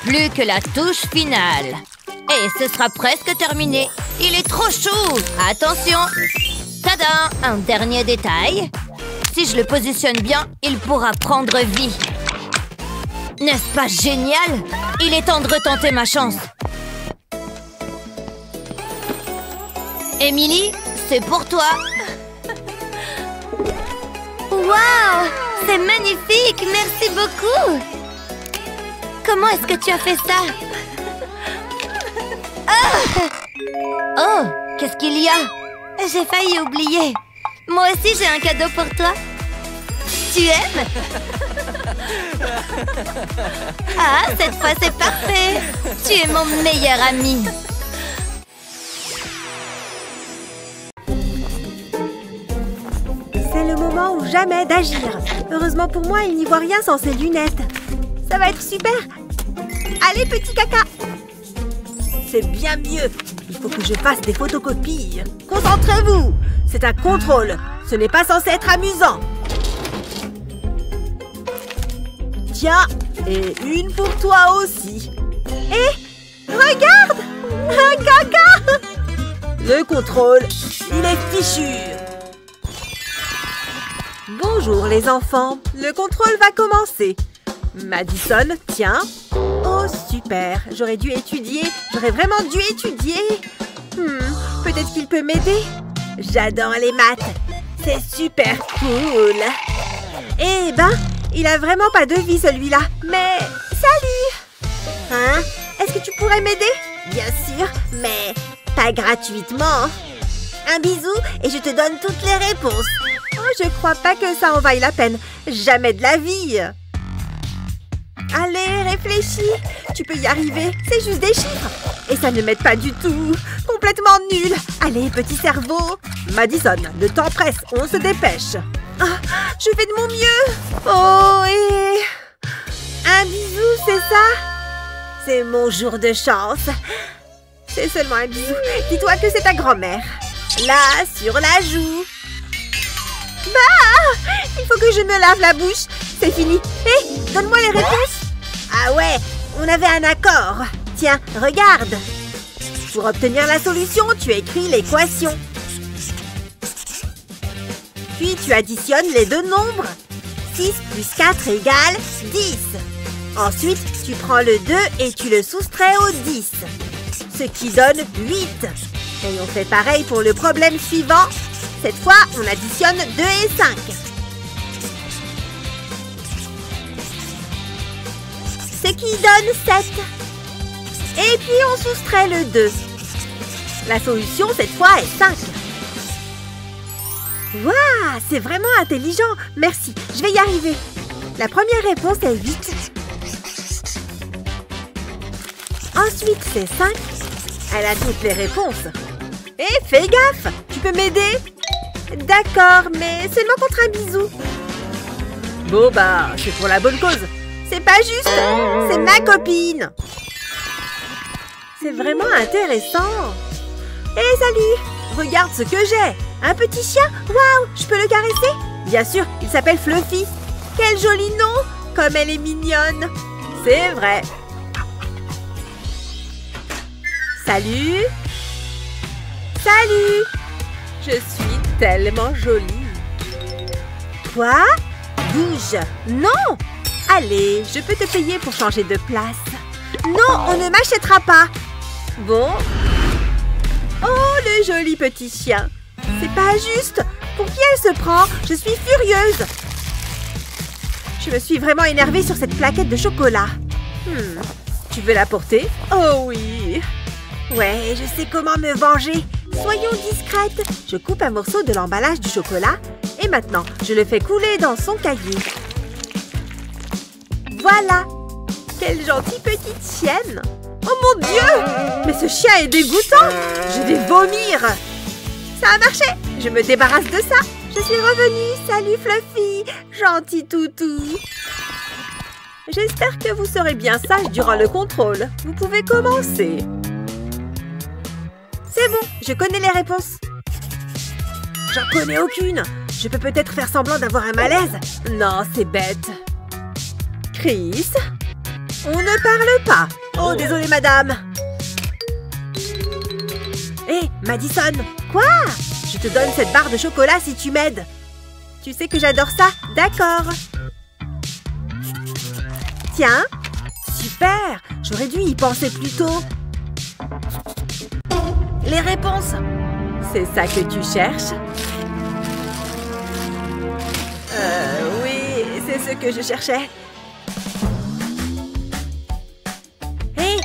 Plus que la touche finale. Et ce sera presque terminé. Il est trop chou! Attention! Tada! Un dernier détail. Si je le positionne bien, il pourra prendre vie. N'est-ce pas génial? Il est temps de retenter ma chance. Emily, c'est pour toi. magnifique! Merci beaucoup! Comment est-ce que tu as fait ça? Oh! Qu'est-ce qu'il y a? J'ai failli oublier. Moi aussi, j'ai un cadeau pour toi. Tu aimes? Ah, cette fois, c'est parfait! Tu es mon meilleur ami! C'est le moment ou jamais d'agir. Heureusement pour moi, il n'y voit rien sans ses lunettes. Ça va être super. Allez, petit caca. C'est bien mieux. Il faut que je fasse des photocopies. Concentrez-vous. C'est un contrôle. Ce n'est pas censé être amusant. Tiens, et une pour toi aussi. Et regarde, un caca. Le contrôle, il est fichu. Bonjour les enfants, le contrôle va commencer. Madison, tiens. Oh super, j'aurais dû étudier, j'aurais vraiment dû étudier. Peut-être qu'il peut m'aider. J'adore les maths, c'est super cool. Eh ben, il a vraiment pas de vie celui-là. Mais, salut. Hein? Est-ce que tu pourrais m'aider? Bien sûr, mais pas gratuitement. Un bisou et je te donne toutes les réponses. Oh, je crois pas que ça en vaille la peine. Jamais de la vie. Allez, réfléchis. Tu peux y arriver. C'est juste des chiffres. Et ça ne m'aide pas du tout. Complètement nul. Allez, petit cerveau. Madison, le temps presse. On se dépêche. Ah, je fais de mon mieux. Oh, et... un bisou, c'est ça? C'est mon jour de chance. C'est seulement un bisou. Dis-toi que c'est ta grand-mère. Là, sur la joue. Bah! Il faut que je me lave la bouche. C'est fini. Hé, donne-moi les réponses. Ah ouais, on avait un accord. Tiens, regarde. Pour obtenir la solution, tu écris l'équation. Puis tu additionnes les deux nombres. 6 plus 4 égale 10. Ensuite, tu prends le 2 et tu le soustrais au 10. Ce qui donne 8. Et on fait pareil pour le problème suivant. Cette fois, on additionne 2 et 5. Ce qui donne 7. Et puis, on soustrait le 2. La solution, cette fois, est 5. Waouh, c'est vraiment intelligent. Merci, je vais y arriver. La première réponse est 8. Ensuite, c'est 5. Elle a toutes les réponses. Hé, fais gaffe! Tu peux m'aider? D'accord, mais seulement contre un bisou. Bon, bah, c'est pour la bonne cause. C'est pas juste! C'est ma copine! C'est vraiment intéressant. Hé, salut! Regarde ce que j'ai! Un petit chien? Waouh! Je peux le caresser? Bien sûr, il s'appelle Fluffy. Quel joli nom! Comme elle est mignonne! C'est vrai! Salut! Salut! Je suis tellement jolie. Quoi? Bouge! Non! Allez, je peux te payer pour changer de place. Non, on ne m'achètera pas. Bon. Oh, le joli petit chien. C'est pas juste. Pour qui elle se prend? Je suis furieuse. Je me suis vraiment énervée sur cette plaquette de chocolat. Tu veux la porter? Oh oui. Ouais, je sais comment me venger. Soyons discrètes. Je coupe un morceau de l'emballage du chocolat et maintenant, je le fais couler dans son cahier. Voilà. Quelle gentille petite chienne. Oh mon Dieu! Mais ce chien est dégoûtant. Je vais vomir. Ça a marché. Je me débarrasse de ça. Je suis revenue. Salut Fluffy. Gentil toutou. J'espère que vous serez bien sage durant le contrôle. Vous pouvez commencer. C'est bon, je connais les réponses. J'en connais aucune. Je peux peut-être faire semblant d'avoir un malaise. Non, c'est bête. Chris? On ne parle pas. Oh, désolé, madame. Hé, Madison. Quoi? Je te donne cette barre de chocolat si tu m'aides. Tu sais que j'adore ça? D'accord. Tiens. Super. J'aurais dû y penser plus tôt. Les réponses. C'est ça que tu cherches? Oui, c'est ce que je cherchais. Hé,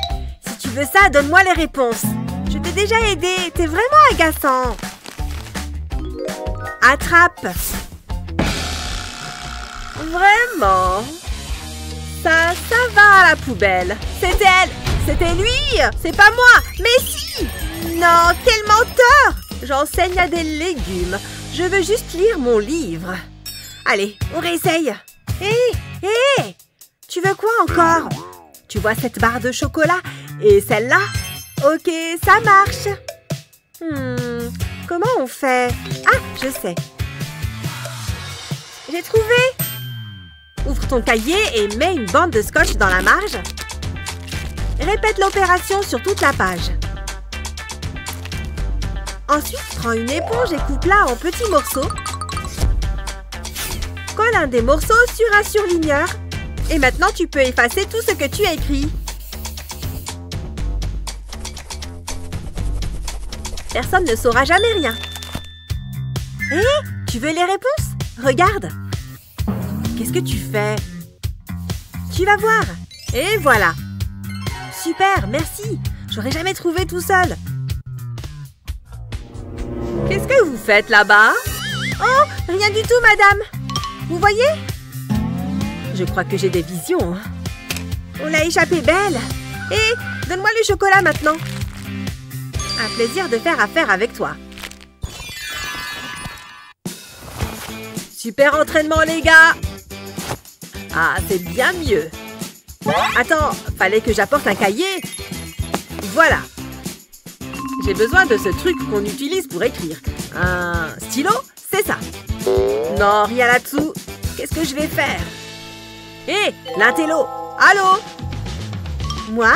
si tu veux ça, donne-moi les réponses. Je t'ai déjà aidé. T'es vraiment agaçant. Attrape. Vraiment? Ça va à la poubelle. C'est elle. C'était lui. C'est pas moi. Mais si. Non, quel menteur. J'enseigne à des légumes. Je veux juste lire mon livre. Allez, on réessaye. Hé, tu veux quoi encore? Tu vois cette barre de chocolat et celle-là? Ok, ça marche. Comment on fait? Ah, je sais. J'ai trouvé. Ouvre ton cahier et mets une bande de scotch dans la marge. Répète l'opération sur toute la page. Ensuite, prends une éponge et coupe-la en petits morceaux. Colle un des morceaux sur un surligneur. Et maintenant, tu peux effacer tout ce que tu as écrit. Personne ne saura jamais rien. Hé, tu veux les réponses? Regarde. Qu'est-ce que tu fais? Tu vas voir. Et voilà. Super, merci. J'aurais jamais trouvé tout seul. Qu'est-ce que vous faites là-bas? Oh, rien du tout, madame. Vous voyez? Je crois que j'ai des visions. On l'a échappé belle. Et donne-moi le chocolat maintenant. Un plaisir de faire affaire avec toi. Super entraînement, les gars. Ah, c'est bien mieux. Attends, fallait que j'apporte un cahier. Voilà. J'ai besoin de ce truc qu'on utilise pour écrire. Un stylo, c'est ça. Non, rien là-dessous. Qu'est-ce que je vais faire? Hé, l'intello. Allô? Moi?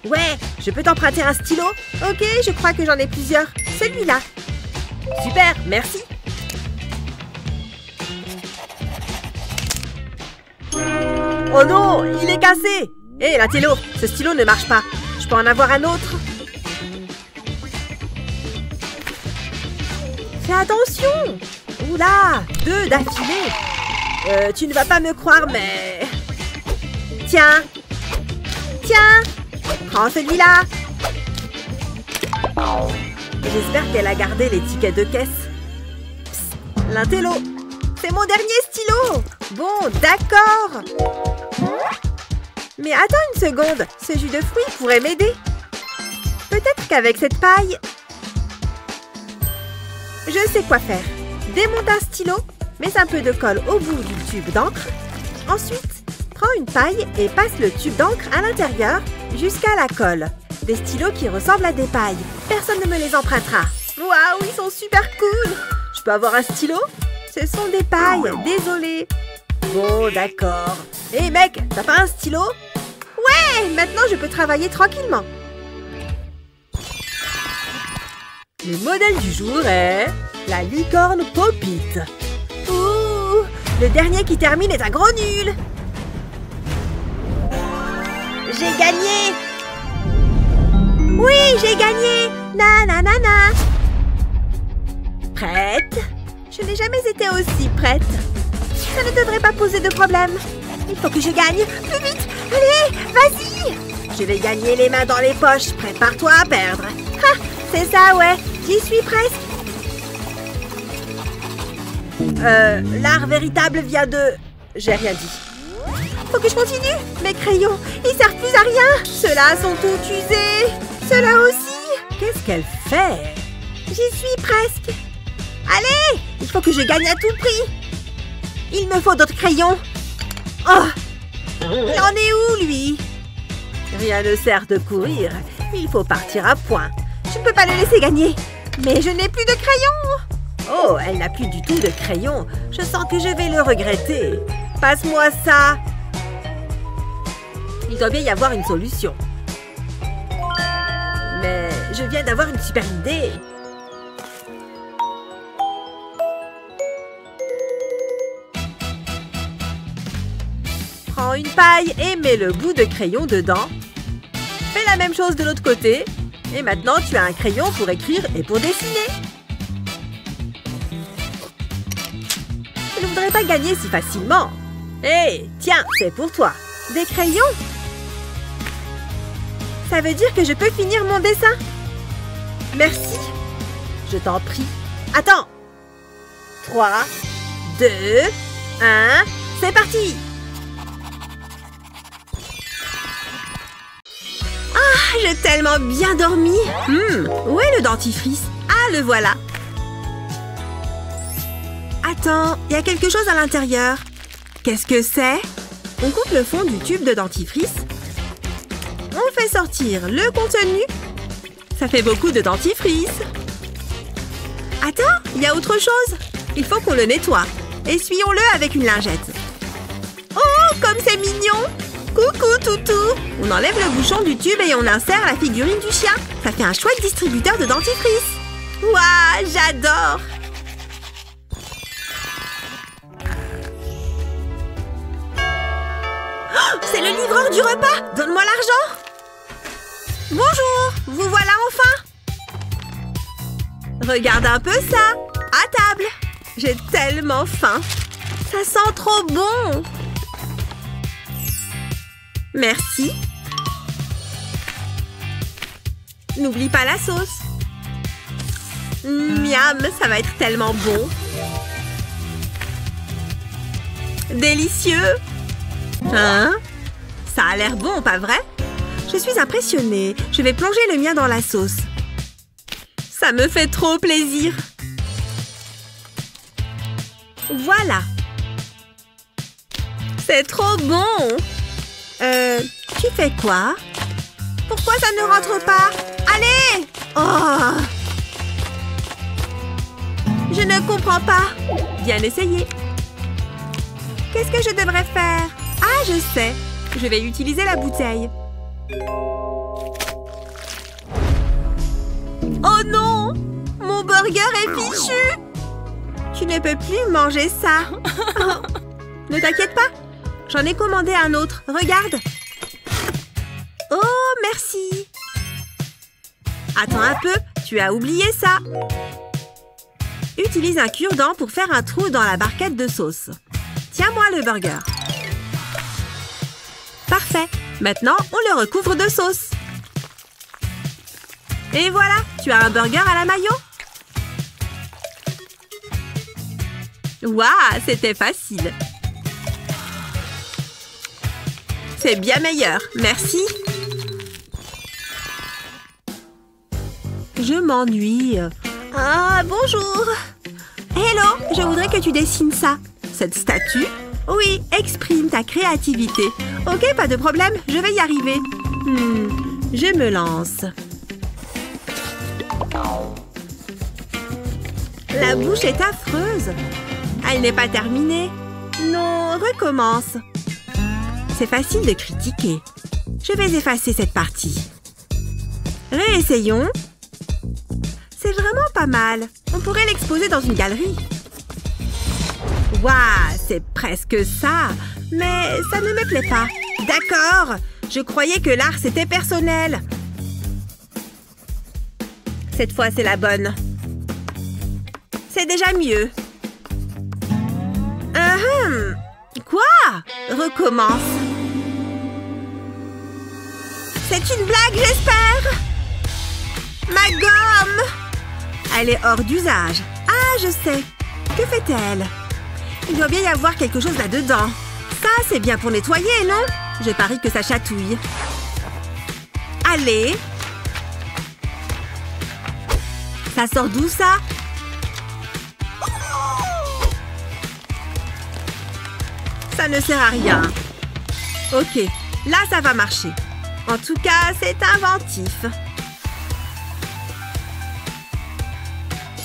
Ouais, je peux t'emprunter un stylo? Ok, je crois que j'en ai plusieurs. Celui-là. Super, merci. Oh non, il est cassé. Hé, l'intello, ce stylo ne marche pas. Je peux en avoir un autre? Fais attention! Oula! 2 d'affilée! Tu ne vas pas me croire, mais... Tiens! Tiens! Prends celui-là! J'espère qu'elle a gardé les tickets de caisse. Psst, l'intello! C'est mon dernier stylo! Bon, d'accord! Mais attends une seconde! Ce jus de fruits pourrait m'aider! Peut-être qu'avec cette paille... Je sais quoi faire. Démonte un stylo, mets un peu de colle au bout du tube d'encre. Ensuite, prends une paille et passe le tube d'encre à l'intérieur jusqu'à la colle. Des stylos qui ressemblent à des pailles. Personne ne me les empruntera. Waouh, ils sont super cool. Je peux avoir un stylo? Ce sont des pailles, désolé. Bon, d'accord. Hé mec, t'as pas un stylo? Ouais, maintenant je peux travailler tranquillement. Le modèle du jour est la licorne Pop-It. Ouh, le dernier qui termine est un gros nul. J'ai gagné. Oui, j'ai gagné. Na na na na. Prête? Je n'ai jamais été aussi prête. Ça ne devrait pas poser de problème. Il faut que je gagne. Plus vite. Allez, vas-y. Je vais gagner les mains dans les poches. Prépare-toi à perdre. Ha, c'est ça, ouais. J'y suis presque. L'art véritable vient de... J'ai rien dit. Faut que je continue. Mes crayons, ils servent plus à rien. Ceux-là sont tous usés. Ceux-là aussi. Qu'est-ce qu'elle fait? J'y suis presque. Allez, il faut que je gagne à tout prix. Il me faut d'autres crayons. Oh, il en est où, lui? Rien ne sert de courir. Il faut partir à point. Je ne peux pas le laisser gagner. Mais je n'ai plus de crayons. Oh, elle n'a plus du tout de crayon. Je sens que je vais le regretter. Passe-moi ça. Il doit bien y avoir une solution. Mais je viens d'avoir une super idée. Prends une paille et mets le bout de crayon dedans. Fais la même chose de l'autre côté. Et maintenant, tu as un crayon pour écrire et pour dessiner. Je ne voudrais pas gagner si facilement. Hé, tiens, c'est pour toi. Des crayons? Ça veut dire que je peux finir mon dessin? Merci. Je t'en prie. Attends. 3, 2, 1, c'est parti! Ah, j'ai tellement bien dormi! Où est le dentifrice? Ah, le voilà! Attends, il y a quelque chose à l'intérieur. Qu'est-ce que c'est? On coupe le fond du tube de dentifrice. On fait sortir le contenu. Ça fait beaucoup de dentifrice. Attends, il y a autre chose. Il faut qu'on le nettoie. Essuyons-le avec une lingette. Oh, comme c'est mignon! Coucou, toutou! On enlève le bouchon du tube et on insère la figurine du chien. Ça fait un chouette distributeur de dentifrice. Waouh, j'adore! Oh, c'est le livreur du repas! Donne-moi l'argent! Bonjour! Vous voilà enfin! Regarde un peu ça! À table! J'ai tellement faim! Ça sent trop bon! Merci! N'oublie pas la sauce! Miam! Ça va être tellement bon! Délicieux! Hein? Ça a l'air bon, pas vrai? Je suis impressionnée. Je vais plonger le mien dans la sauce. Ça me fait trop plaisir! Voilà! C'est trop bon! Tu fais quoi? Pourquoi ça ne rentre pas? Allez! Oh! Je ne comprends pas. Bien essayé. Qu'est-ce que je devrais faire? Ah, je sais. Je vais utiliser la bouteille. Oh non! Mon burger est fichu! Tu ne peux plus manger ça. Ne t'inquiète pas. J'en ai commandé un autre. Regarde. Oh, merci. Attends un peu. Tu as oublié ça. Utilise un cure-dent pour faire un trou dans la barquette de sauce. Tiens-moi le burger. Parfait. Maintenant, on le recouvre de sauce. Et voilà, tu as un burger à la mayo. Waouh, c'était facile. C'est bien meilleur, merci. Je m'ennuie. Ah, bonjour. Hello, je voudrais que tu dessines ça. Cette statue? Oui, exprime ta créativité. Ok, pas de problème, je vais y arriver. Je me lance. La bouche est affreuse. Elle n'est pas terminée. Non, recommence. C'est facile de critiquer. Je vais effacer cette partie. Réessayons. C'est vraiment pas mal. On pourrait l'exposer dans une galerie. Waouh, c'est presque ça. Mais ça ne me plaît pas. D'accord. Je croyais que l'art, c'était personnel. Cette fois, c'est la bonne. C'est déjà mieux. Quoi? Recommence. C'est une blague, j'espère. Ma gomme. Elle est hors d'usage. Ah, je sais. Que fait-elle? Il doit bien y avoir quelque chose là-dedans. Ça, c'est bien pour nettoyer, non? Je parie que ça chatouille. Allez. Ça sort d'où, ça? Ça ne sert à rien. Ok, là, ça va marcher. En tout cas, c'est inventif.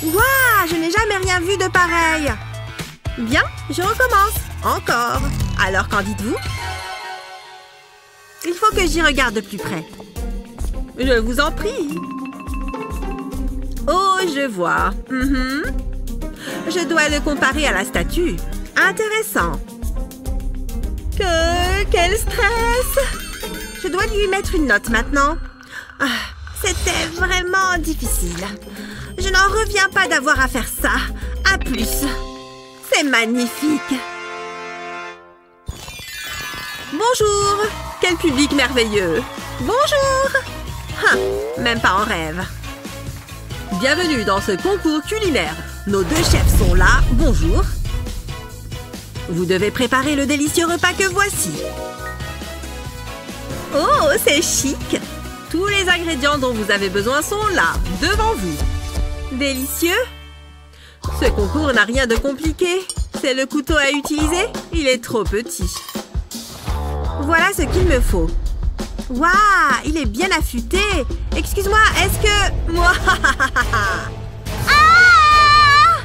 Waouh, je n'ai jamais rien vu de pareil. Bien, je recommence. Encore. Alors, qu'en dites-vous? Il faut que j'y regarde de plus près. Je vous en prie. Oh, je vois. Je dois le comparer à la statue. Intéressant. Quel stress! Je dois lui mettre une note maintenant. Ah, c'était vraiment difficile. Je n'en reviens pas d'avoir à faire ça. À plus. C'est magnifique. Bonjour! Quel public merveilleux! Bonjour! Même pas en rêve. Bienvenue dans ce concours culinaire. Nos 2 chefs sont là. Bonjour. Vous devez préparer le délicieux repas que voici. Oh, c'est chic! Tous les ingrédients dont vous avez besoin sont là, devant vous. Délicieux? Ce concours n'a rien de compliqué. C'est le couteau à utiliser? Il est trop petit. Voilà ce qu'il me faut. Waouh, il est bien affûté. Excuse-moi, est-ce que... Moi... Ah!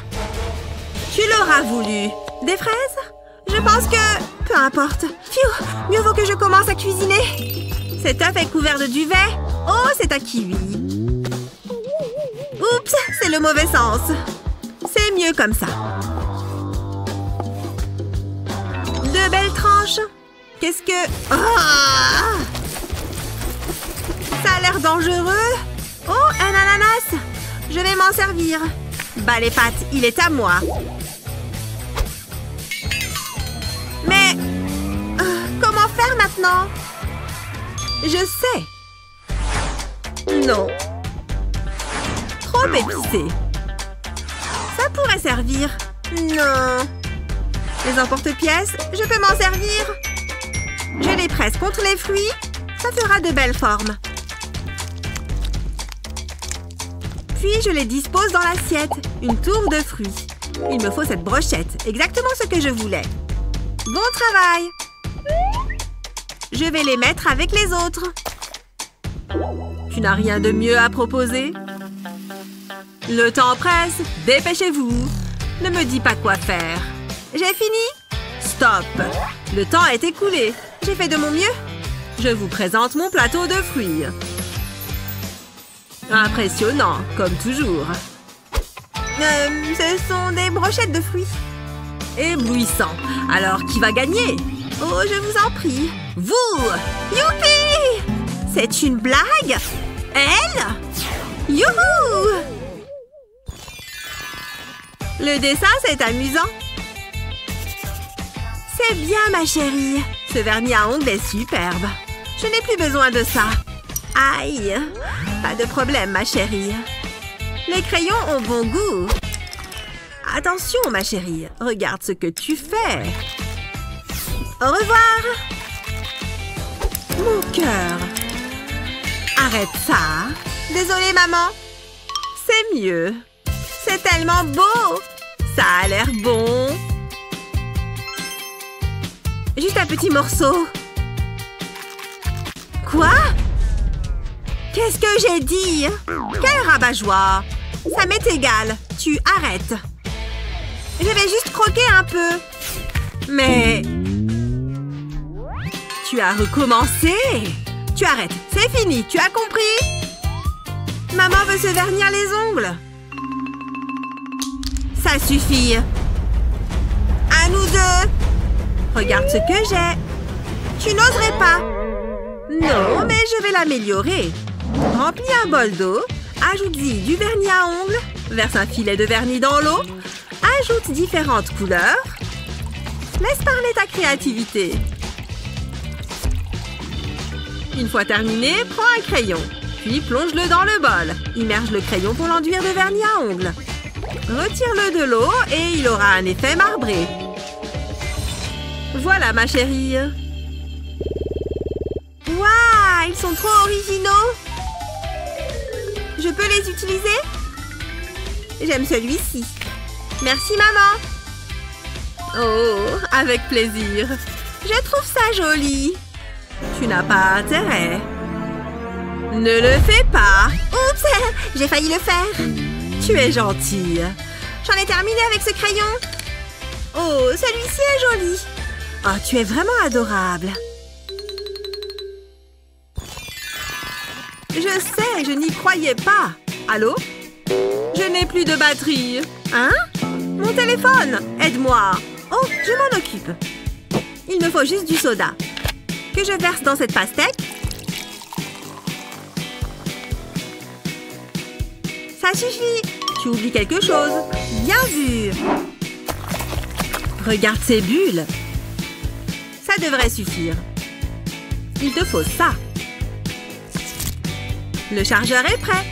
Tu l'auras voulu. Des fraises? Je pense que... Peu importe. Pfiou, mieux vaut que je commence à cuisiner. Cet œuf est couvert de duvet. Oh, c'est un kiwi. Oups, c'est le mauvais sens. C'est mieux comme ça. 2 belles tranches. Qu'est-ce que... Ah! Ça a l'air dangereux. Oh, un ananas. Je vais m'en servir. Bah les pâtes, il est à moi. Mais... comment faire maintenant? Je sais. Non. Trop épicé. Ça pourrait servir. Non. Les emporte-pièces, je peux m'en servir. Je les presse contre les fruits. Ça fera de belles formes. Puis je les dispose dans l'assiette. Une tour de fruits. Il me faut cette brochette. Exactement ce que je voulais. Bon travail. Je vais les mettre avec les autres. Tu n'as rien de mieux à proposer? Le temps presse. Dépêchez-vous. Ne me dis pas quoi faire. J'ai fini? Stop. Le temps est écoulé. J'ai fait de mon mieux. Je vous présente mon plateau de fruits. Impressionnant, comme toujours. Ce sont des brochettes de fruits. Éblouissant. Alors, qui va gagner? Oh, je vous en prie. Vous! Youpi! C'est une blague? Elle? Youhou! Le dessin, c'est amusant. C'est bien, ma chérie. Ce vernis à ongles est superbe. Je n'ai plus besoin de ça. Aïe! Pas de problème, ma chérie. Les crayons ont bon goût. Attention, ma chérie. Regarde ce que tu fais. Au revoir. Mon cœur. Arrête ça. Désolée, maman. C'est mieux. C'est tellement beau. Ça a l'air bon. Juste un petit morceau. Quoi? Qu'est-ce que j'ai dit? Quel rabat-joie. Ça m'est égal. Tu arrêtes. Je vais juste croquer un peu. Mais... Tu as recommencé. Tu arrêtes. C'est fini. Tu as compris? Maman veut se vernir les ongles. Ça suffit. À nous deux. Regarde ce que j'ai. Tu n'oserais pas. Non, mais je vais l'améliorer. Remplis un bol d'eau. Ajoute-y du vernis à ongles. Verse un filet de vernis dans l'eau. Ajoute différentes couleurs. Laisse parler ta créativité. Une fois terminé, prends un crayon. Puis plonge-le dans le bol. Immerge le crayon pour l'enduire de vernis à ongles. Retire-le de l'eau et il aura un effet marbré. Voilà, ma chérie. Waouh, ils sont trop originaux. Je peux les utiliser? J'aime celui-ci. Merci, maman. Oh, avec plaisir. Je trouve ça joli. Tu n'as pas intérêt. Ne le fais pas. Oups, j'ai failli le faire. Tu es gentille. J'en ai terminé avec ce crayon. Oh, celui-ci est joli. Oh, tu es vraiment adorable. Je sais, je n'y croyais pas. Allô? Je n'ai plus de batterie. Hein? Mon téléphone! Aide-moi. Oh, je m'en occupe. Il me faut juste du soda. Que je verse dans cette pastèque. Ça suffit. Tu oublies quelque chose. Bien vu. Regarde ces bulles. Ça devrait suffire. Il te faut ça. Le chargeur est prêt.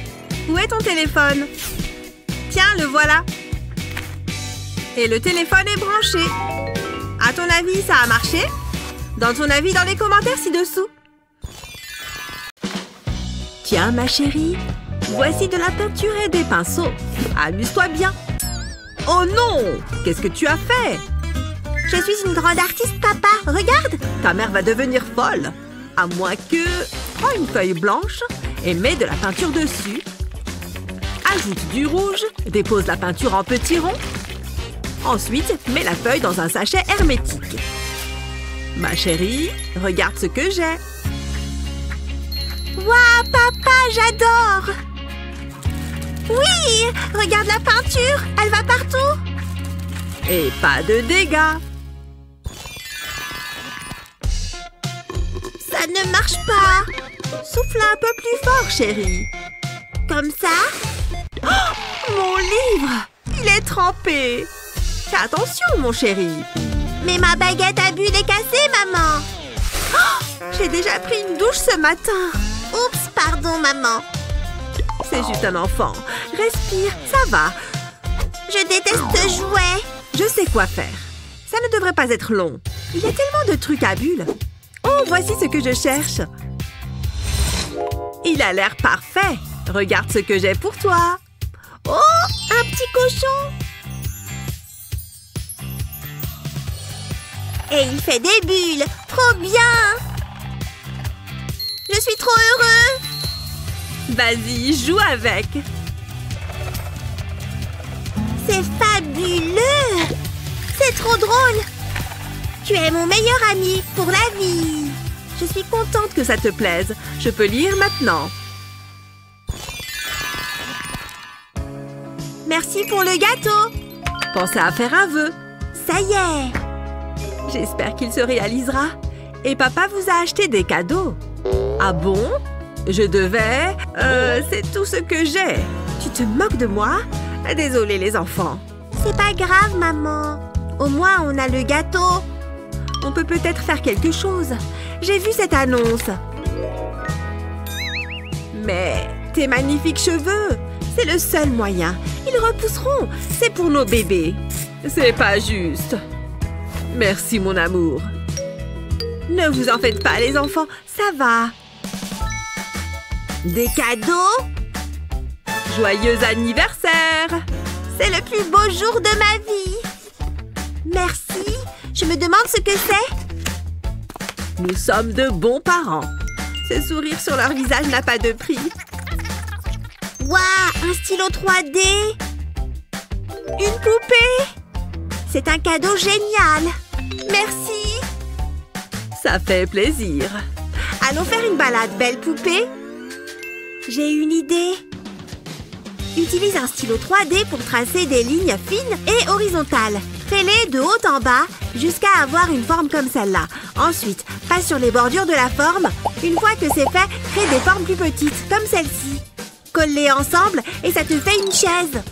Où est ton téléphone? Tiens, le voilà. Et le téléphone est branché. À ton avis, ça a marché? Donne ton avis dans les commentaires ci-dessous. Tiens, ma chérie. Voici de la peinture et des pinceaux. Amuse-toi bien. Oh non! Qu'est-ce que tu as fait? Je suis une grande artiste, papa. Regarde. Ta mère va devenir folle. À moins que... Prends une feuille blanche et mets de la peinture dessus. Ajoute du rouge. Dépose la peinture en petits ronds. Ensuite, mets la feuille dans un sachet hermétique. Ma chérie, regarde ce que j'ai. Waouh, papa, j'adore. Oui, regarde la peinture. Elle va partout. Et pas de dégâts. Ça ne marche pas. Souffle un peu plus fort, chérie. Comme ça? Oh, mon livre! Il est trempé. Fais attention, mon chéri. Mais ma baguette à bulles est cassée, maman. Oh, j'ai déjà pris une douche ce matin. Oups, pardon, maman. C'est juste un enfant. Respire, ça va. Je déteste ce jouet. Je sais quoi faire. Ça ne devrait pas être long. Il y a tellement de trucs à bulles. Oh, voici ce que je cherche. Il a l'air parfait. Regarde ce que j'ai pour toi. Oh, un petit cochon. Et il fait des bulles. Trop bien. Je suis trop heureux. Vas-y, joue avec. C'est fabuleux. C'est trop drôle. Tu es mon meilleur ami pour la vie. Je suis contente que ça te plaise. Je peux lire maintenant. Merci pour le gâteau. Pensez à faire un vœu. Ça y est. J'espère qu'il se réalisera. Et papa vous a acheté des cadeaux. Ah bon? Je devais... c'est tout ce que j'ai. Tu te moques de moi? Désolée, les enfants. C'est pas grave, maman. Au moins, on a le gâteau. On peut peut-être faire quelque chose. J'ai vu cette annonce. Mais tes magnifiques cheveux, c'est le seul moyen. Ils repousseront. C'est pour nos bébés. C'est pas juste. Merci, mon amour. Ne vous en faites pas, les enfants. Ça va. Des cadeaux? Joyeux anniversaire! C'est le plus beau jour de ma vie. Merci. Je me demande ce que c'est. Nous sommes de bons parents. Ce sourire sur leur visage n'a pas de prix. Waouh, un stylo 3D. Une poupée. C'est un cadeau génial. Merci. Ça fait plaisir. Allons faire une balade, belle poupée. J'ai une idée. Utilise un stylo 3D pour tracer des lignes fines et horizontales. Fais-les de haut en bas jusqu'à avoir une forme comme celle-là. Ensuite, passe sur les bordures de la forme. Une fois que c'est fait, crée des formes plus petites, comme celle-ci. Colle-les ensemble et ça te fait une chaise.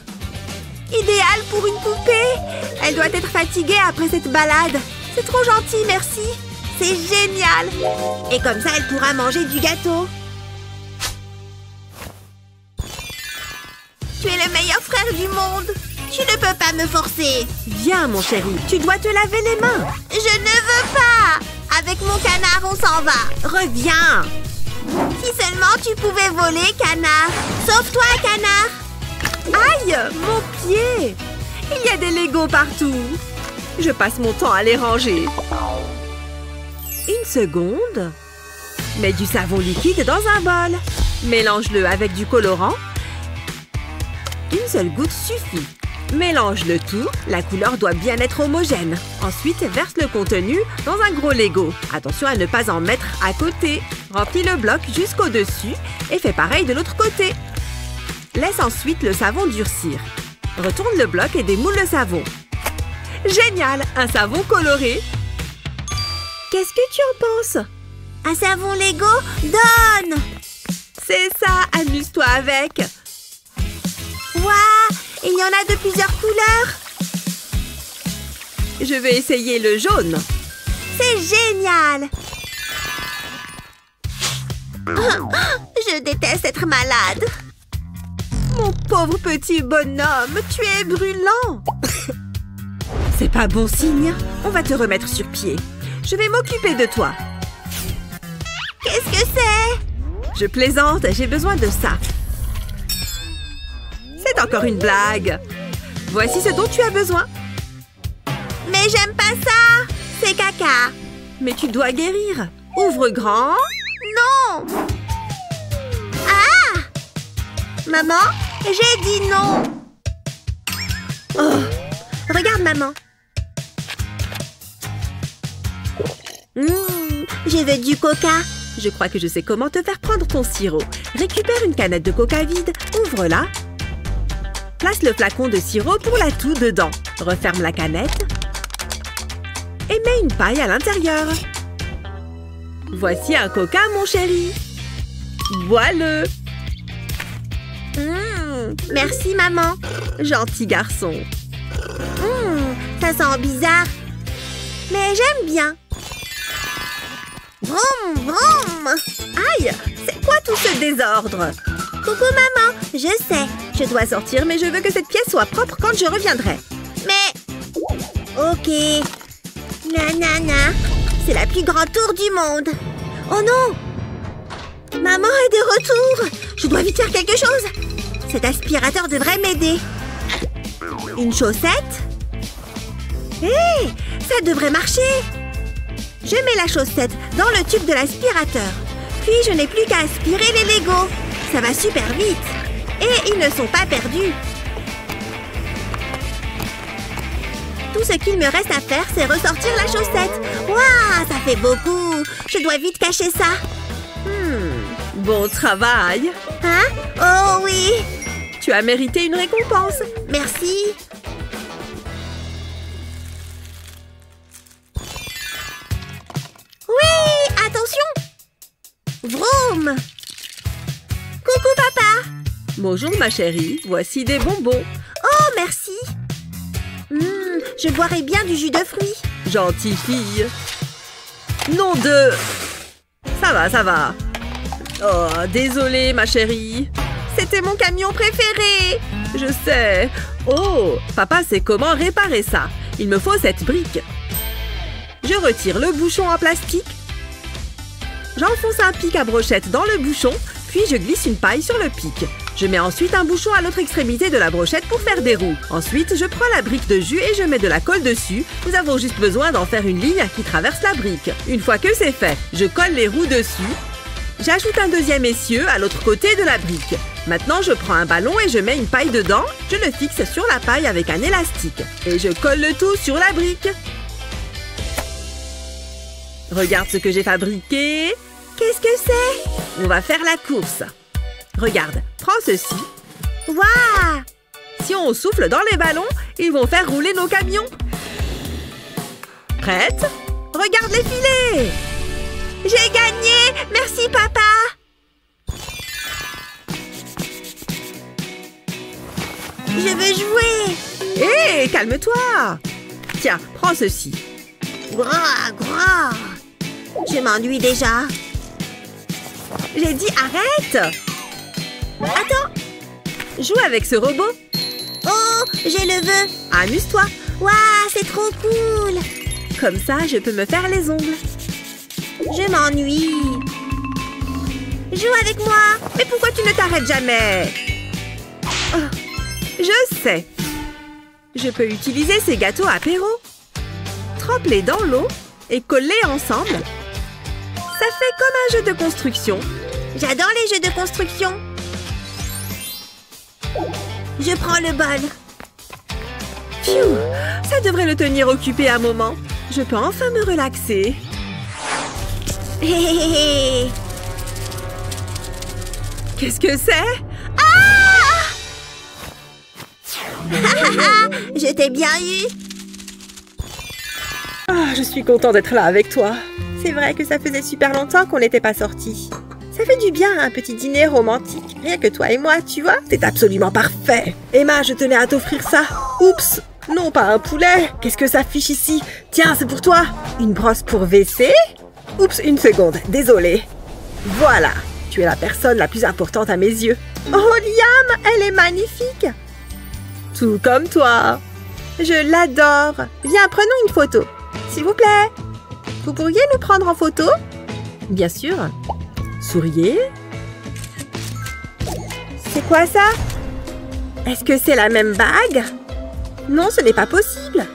Idéal pour une poupée. Elle doit être fatiguée après cette balade. C'est trop gentil, merci. C'est génial. Et comme ça, elle pourra manger du gâteau. Tu es le meilleur frère du monde. Tu ne peux pas me forcer. Viens, mon chéri, tu dois te laver les mains. Je ne veux pas. Avec mon canard, on s'en va. Reviens. Si seulement tu pouvais voler, canard. Sauve-toi, canard. Aïe, mon pied. Il y a des Legos partout. Je passe mon temps à les ranger. Une seconde. Mets du savon liquide dans un bol. Mélange-le avec du colorant. Une seule goutte suffit. Mélange le tout. La couleur doit bien être homogène. Ensuite, verse le contenu dans un gros Lego. Attention à ne pas en mettre à côté. Remplis le bloc jusqu'au-dessus et fais pareil de l'autre côté. Laisse ensuite le savon durcir. Retourne le bloc et démoule le savon. Génial! Un savon coloré. Qu'est-ce que tu en penses? Un savon Lego? Donne! C'est ça, amuse-toi avec. Waouh! Il y en a de plusieurs couleurs. Je vais essayer le jaune. C'est génial! Je déteste être malade. Mon pauvre petit bonhomme, tu es brûlant. C'est pas bon signe. On va te remettre sur pied. Je vais m'occuper de toi. Qu'est-ce que c'est? Je plaisante, j'ai besoin de ça. C'est encore une blague. Voici ce dont tu as besoin. Mais j'aime pas ça. C'est caca. Mais tu dois guérir. Ouvre grand. Non. Ah! Maman, j'ai dit non. Oh, regarde maman. Je veux du coca. Je crois que je sais comment te faire prendre ton sirop. Récupère une canette de coca vide, ouvre-la. Place le flacon de sirop pour l'atout dedans. Referme la canette. Et mets une paille à l'intérieur. Voici un coca, mon chéri. Bois-le. Merci, maman. Gentil garçon. Ça sent bizarre. Mais j'aime bien. Vroom, vroom. Aïe, c'est quoi tout ce désordre? Coucou, maman. Je sais. Je dois sortir, mais je veux que cette pièce soit propre quand je reviendrai. Mais... Ok. Nanana. C'est la plus grande tour du monde. Oh non! Maman est de retour. Je dois vite faire quelque chose. Cet aspirateur devrait m'aider. Une chaussette? Hé! Ça devrait marcher. Je mets la chaussette dans le tube de l'aspirateur. Puis je n'ai plus qu'à aspirer les Legos. Ça va super vite. Et ils ne sont pas perdus. Tout ce qu'il me reste à faire, c'est ressortir la chaussette. Waouh, ça fait beaucoup. Je dois vite cacher ça. Bon travail. Hein? Oh oui. Tu as mérité une récompense. Merci. Oui, attention. Vroom. Coucou papa. Bonjour ma chérie, voici des bonbons. Oh, merci. Je boirai bien du jus de fruits. Gentille fille. Nom de... Ça va, ça va. Oh, désolée ma chérie. C'était mon camion préféré. Je sais. Oh, papa sait comment réparer ça. Il me faut cette brique. Je retire le bouchon en plastique. J'enfonce un pic à brochette dans le bouchon, puis je glisse une paille sur le pic. Je mets ensuite un bouchon à l'autre extrémité de la brochette pour faire des roues. Ensuite, je prends la brique de jus et je mets de la colle dessus. Nous avons juste besoin d'en faire une ligne qui traverse la brique. Une fois que c'est fait, je colle les roues dessus. J'ajoute un deuxième essieu à l'autre côté de la brique. Maintenant, je prends un ballon et je mets une paille dedans. Je le fixe sur la paille avec un élastique. Et je colle le tout sur la brique. Regarde ce que j'ai fabriqué. Qu'est-ce que c'est? On va faire la course. Regarde, prends ceci. Waouh! Si on souffle dans les ballons, ils vont faire rouler nos camions. Prête? Regarde les filets! J'ai gagné! Merci, papa! Je veux jouer! Hé, calme-toi! Tiens, prends ceci. Gras, gras! Je m'ennuie déjà. J'ai dit arrête! Attends! Joue avec ce robot. Oh, je le veux. Amuse-toi. Waouh, c'est trop cool. Comme ça, je peux me faire les ongles. Je m'ennuie. Joue avec moi. Mais pourquoi tu ne t'arrêtes jamais? Oh, je sais. Je peux utiliser ces gâteaux apéro. Trempe-les dans l'eau et colle-les ensemble. Ça fait comme un jeu de construction. J'adore les jeux de construction. Je prends le bol. Pfiou, ça devrait le tenir occupé un moment. Je peux enfin me relaxer. Qu'est-ce que c'est? Ah! Je t'ai bien eu. Ah, je suis contente d'être là avec toi. C'est vrai que ça faisait super longtemps qu'on n'était pas sortis. Ça fait du bien, un petit dîner romantique. Rien que toi et moi, tu vois. C'est absolument parfait. Emma, je tenais à t'offrir ça. Oups, non, pas un poulet. Qu'est-ce que ça fiche ici? Tiens, c'est pour toi. Une brosse pour WC? Oups, une seconde, désolée. Voilà. Tu es la personne la plus importante à mes yeux. Oh, Liam, elle est magnifique. Tout comme toi. Je l'adore. Viens, prenons une photo. S'il vous plaît. Vous pourriez nous prendre en photo? Bien sûr. Souriez. C'est quoi ça? Est-ce que c'est la même bague? Non, ce n'est pas possible.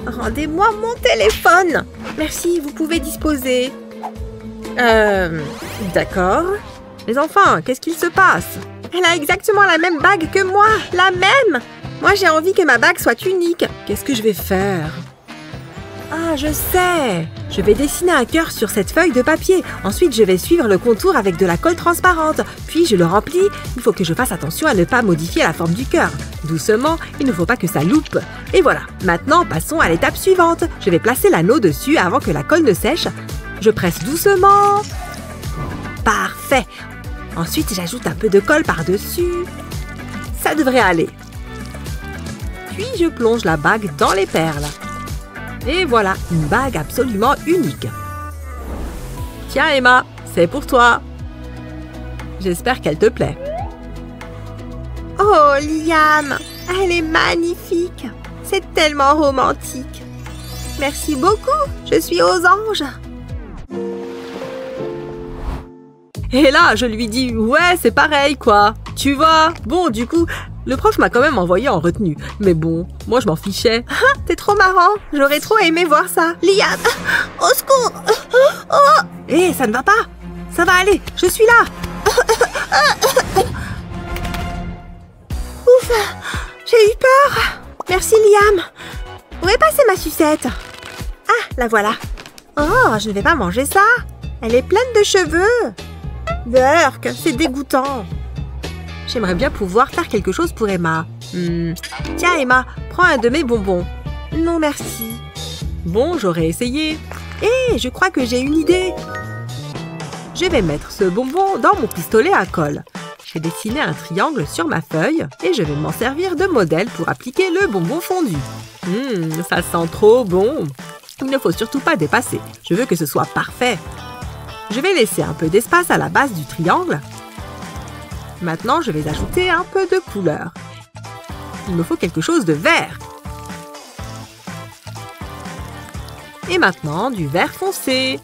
Rendez-moi mon téléphone. Merci, vous pouvez disposer. D'accord. Mais enfin, qu'est-ce qu'il se passe? Elle a exactement la même bague que moi. La même. Moi, j'ai envie que ma bague soit unique. Qu'est-ce que je vais faire? Ah, je sais! Je vais dessiner un cœur sur cette feuille de papier. Ensuite, je vais suivre le contour avec de la colle transparente. Puis, je le remplis. Il faut que je fasse attention à ne pas modifier la forme du cœur. Doucement, il ne faut pas que ça loupe. Et voilà. Maintenant, passons à l'étape suivante. Je vais placer l'anneau dessus avant que la colle ne sèche. Je presse doucement. Parfait! Ensuite, j'ajoute un peu de colle par-dessus. Ça devrait aller. Puis, je plonge la bague dans les perles. Et voilà, une bague absolument unique. Tiens, Emma, c'est pour toi. J'espère qu'elle te plaît. Oh, Liam, elle est magnifique. C'est tellement romantique. Merci beaucoup, je suis aux anges. Et là, je lui dis, ouais, c'est pareil, quoi. Tu vois? Bon, du coup, le prof m'a quand même envoyé en retenue. Mais bon, moi, je m'en fichais. Ah, t'es trop marrant. J'aurais trop aimé voir ça. Liam, au secours. Oh. Hé, ça ne va pas. Ça va aller, je suis là. Ouf, j'ai eu peur. Merci, Liam. Où est passée ma sucette? Ah, la voilà. Oh, je ne vais pas manger ça. Elle est pleine de cheveux. Burk, c'est dégoûtant. J'aimerais bien pouvoir faire quelque chose pour Emma. Tiens, Emma, prends un de mes bonbons. Non, merci. Bon, j'aurais essayé. Hé, je crois que j'ai une idée. Je vais mettre ce bonbon dans mon pistolet à colle. Je vais dessiner un triangle sur ma feuille et je vais m'en servir de modèle pour appliquer le bonbon fondu. Ça sent trop bon. Il ne faut surtout pas dépasser. Je veux que ce soit parfait. Je vais laisser un peu d'espace à la base du triangle. Maintenant, je vais ajouter un peu de couleur. Il me faut quelque chose de vert. Et maintenant, du vert foncé.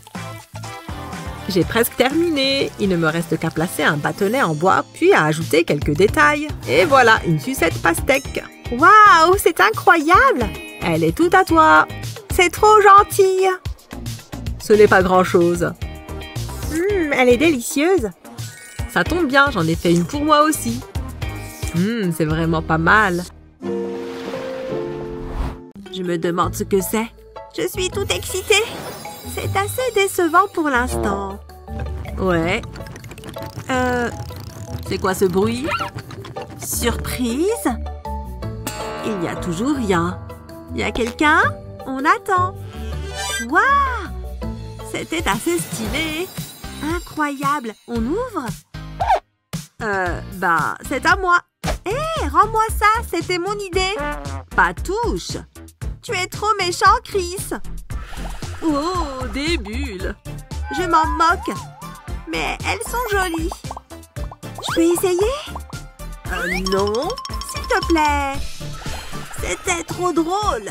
J'ai presque terminé. Il ne me reste qu'à placer un bâtonnet en bois, puis à ajouter quelques détails. Et voilà, une sucette pastèque. Waouh, c'est incroyable! Elle est toute à toi. C'est trop gentil. Ce n'est pas grand-chose. Elle est délicieuse. Ça tombe bien, j'en ai fait une pour moi aussi. C'est vraiment pas mal. Je me demande ce que c'est. Je suis toute excitée. C'est assez décevant pour l'instant. Ouais. C'est quoi ce bruit? Surprise? Il n'y a toujours rien. Y a quelqu'un? On attend. Waouh! C'était assez stylé. Incroyable. On ouvre? C'est à moi. Hé, rends-moi ça, c'était mon idée. Pas touche. Tu es trop méchant, Chris. Oh, des bulles. Je m'en moque. Mais elles sont jolies. Je peux essayer? Non. S'il te plaît. C'était trop drôle.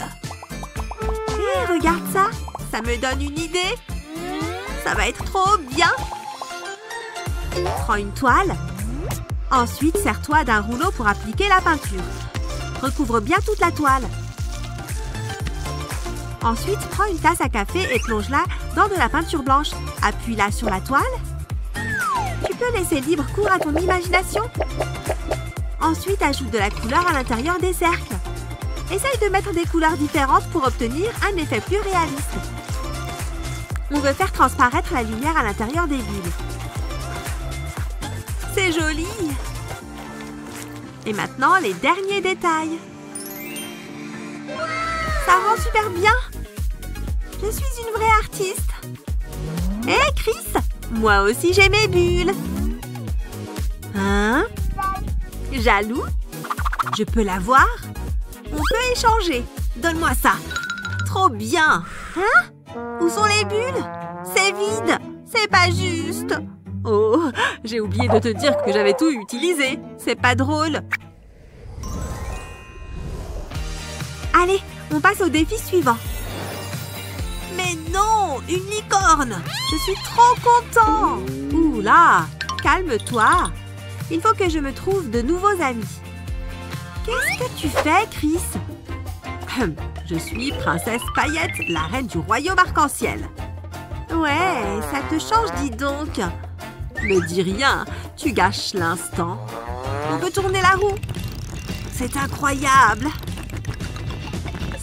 Hé, regarde ça. Ça me donne une idée. Ça va être trop bien. Prends une toile. Ensuite, serre-toi d'un rouleau pour appliquer la peinture. Recouvre bien toute la toile. Ensuite, prends une tasse à café et plonge-la dans de la peinture blanche. Appuie-la sur la toile. Tu peux laisser libre cours à ton imagination. Ensuite, ajoute de la couleur à l'intérieur des cercles. Essaye de mettre des couleurs différentes pour obtenir un effet plus réaliste. On veut faire transparaître la lumière à l'intérieur des bulles. C'est joli! Et maintenant, les derniers détails. Ça rend super bien! Je suis une vraie artiste! Hé, Chris! Moi aussi, j'ai mes bulles! Hein? Jaloux? Je peux la voir? On peut échanger. Donne-moi ça. Trop bien. Hein? Où sont les bulles? C'est vide. C'est pas juste. Oh, j'ai oublié de te dire que j'avais tout utilisé. C'est pas drôle. Allez, on passe au défi suivant. Mais non, une licorne! Je suis trop content! Ouh là, calme-toi. Il faut que je me trouve de nouveaux amis. Qu'est-ce que tu fais, Chris? Je suis Princesse Paillette, la reine du royaume arc-en-ciel. Ouais, ça te change, dis donc. Me dis rien, tu gâches l'instant. On peut tourner la roue. C'est incroyable.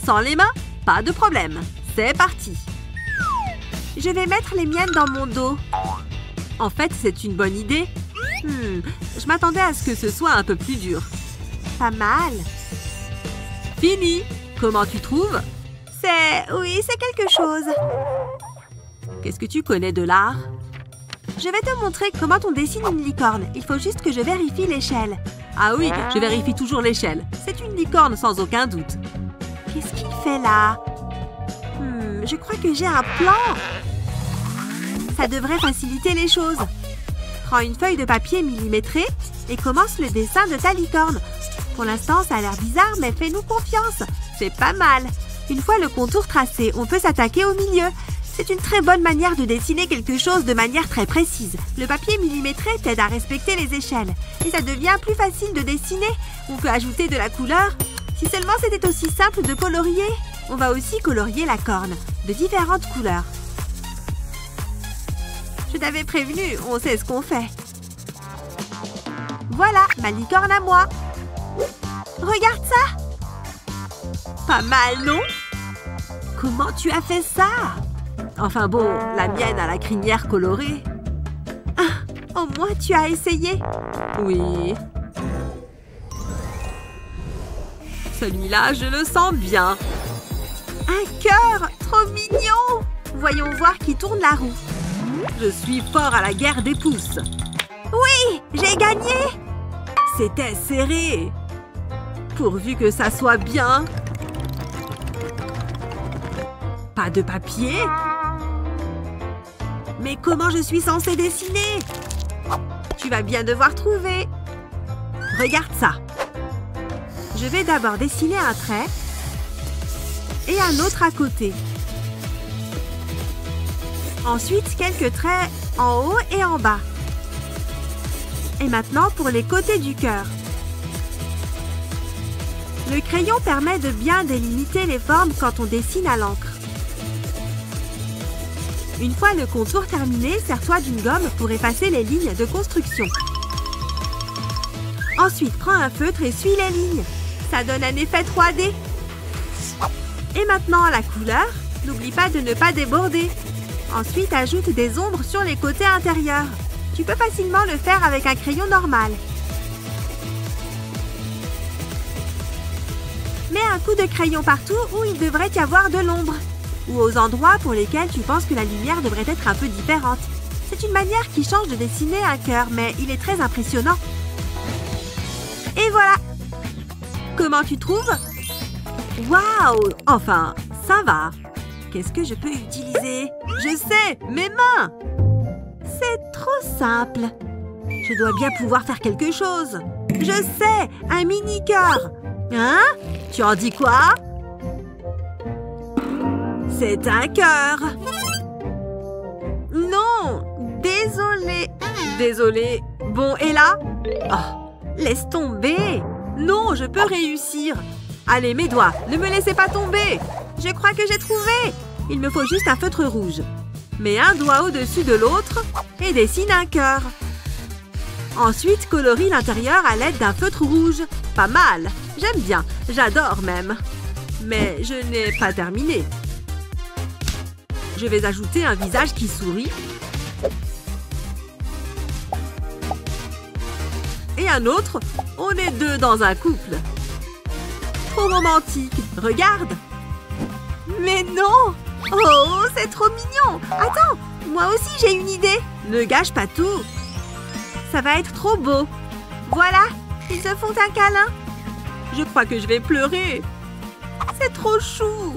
Sans les mains, pas de problème. C'est parti. Je vais mettre les miennes dans mon dos. En fait, c'est une bonne idée. Je m'attendais à ce que ce soit un peu plus dur. Pas mal. Fini. Comment tu trouves? Oui, c'est quelque chose. Qu'est-ce que tu connais de l'art? Je vais te montrer comment on dessine une licorne. Il faut juste que je vérifie l'échelle. Ah oui, je vérifie toujours l'échelle. C'est une licorne sans aucun doute. Qu'est-ce qu'il fait là? Je crois que j'ai un plan. Ça devrait faciliter les choses. Prends une feuille de papier millimétrée et commence le dessin de ta licorne. Pour l'instant, ça a l'air bizarre, mais fais-nous confiance. C'est pas mal. Une fois le contour tracé, on peut s'attaquer au milieu. C'est une très bonne manière de dessiner quelque chose de manière très précise. Le papier millimétré t'aide à respecter les échelles. Et ça devient plus facile de dessiner. On peut ajouter de la couleur. Si seulement c'était aussi simple de colorier. On va aussi colorier la corne, de différentes couleurs. Je t'avais prévenu, on sait ce qu'on fait. Voilà, ma licorne à moi. Regarde ça! Pas mal, non? Comment tu as fait ça? Enfin bon, la mienne a la crinière colorée. Ah, au moins tu as essayé. Oui. Celui-là, je le sens bien. Un cœur! Trop mignon! Voyons voir qui tourne la roue. Je suis fort à la guerre des pouces. Oui! J'ai gagné! C'était serré. Pourvu que ça soit bien. Pas de papier? Mais comment je suis censée dessiner? Tu vas bien devoir trouver. Regarde ça. Je vais d'abord dessiner un trait et un autre à côté. Ensuite, quelques traits en haut et en bas. Et maintenant, pour les côtés du cœur. Le crayon permet de bien délimiter les formes quand on dessine à l'encre. Une fois le contour terminé, sers-toi d'une gomme pour effacer les lignes de construction. Ensuite, prends un feutre et suis les lignes. Ça donne un effet 3D. Et maintenant, la couleur. N'oublie pas de ne pas déborder. Ensuite, ajoute des ombres sur les côtés intérieurs. Tu peux facilement le faire avec un crayon normal. Mets un coup de crayon partout où il devrait y avoir de l'ombre. Ou aux endroits pour lesquels tu penses que la lumière devrait être un peu différente. C'est une manière qui change de dessiner un cœur, mais il est très impressionnant. Et voilà! Comment tu trouves? Waouh! Enfin, ça va. Qu'est-ce que je peux utiliser? Je sais! Mes mains! C'est trop simple. Je dois bien pouvoir faire quelque chose. Je sais! Un mini-cœur! Hein? Tu en dis quoi? C'est un cœur! Non! Désolée! Désolée. Bon, et là? Oh, laisse tomber! Non, je peux réussir. Allez, mes doigts, ne me laissez pas tomber. Je crois que j'ai trouvé! Il me faut juste un feutre rouge. Mets un doigt au-dessus de l'autre et dessine un cœur. Ensuite, colorie l'intérieur à l'aide d'un feutre rouge. Pas mal. J'aime bien. J'adore même. Mais je n'ai pas terminé. Je vais ajouter un visage qui sourit. Et un autre. On est deux dans un couple. Trop romantique. Regarde. Mais non! Oh, c'est trop mignon! Attends, moi aussi j'ai une idée. Ne gâche pas tout. Ça va être trop beau. Voilà, ils se font un câlin. Je crois que je vais pleurer. C'est trop chou.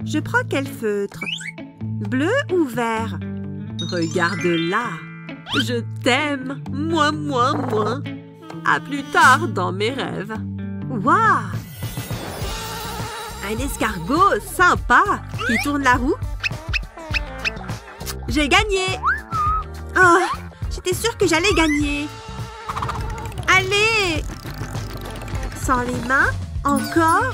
Je prends quel feutre? Bleu ou vert? Regarde là. Je t'aime. Moi. À plus tard dans mes rêves. Waouh! Un escargot sympa qui tourne la roue. J'ai gagné! Oh, j'étais sûre que j'allais gagner. Allez! Sans les mains? Encore?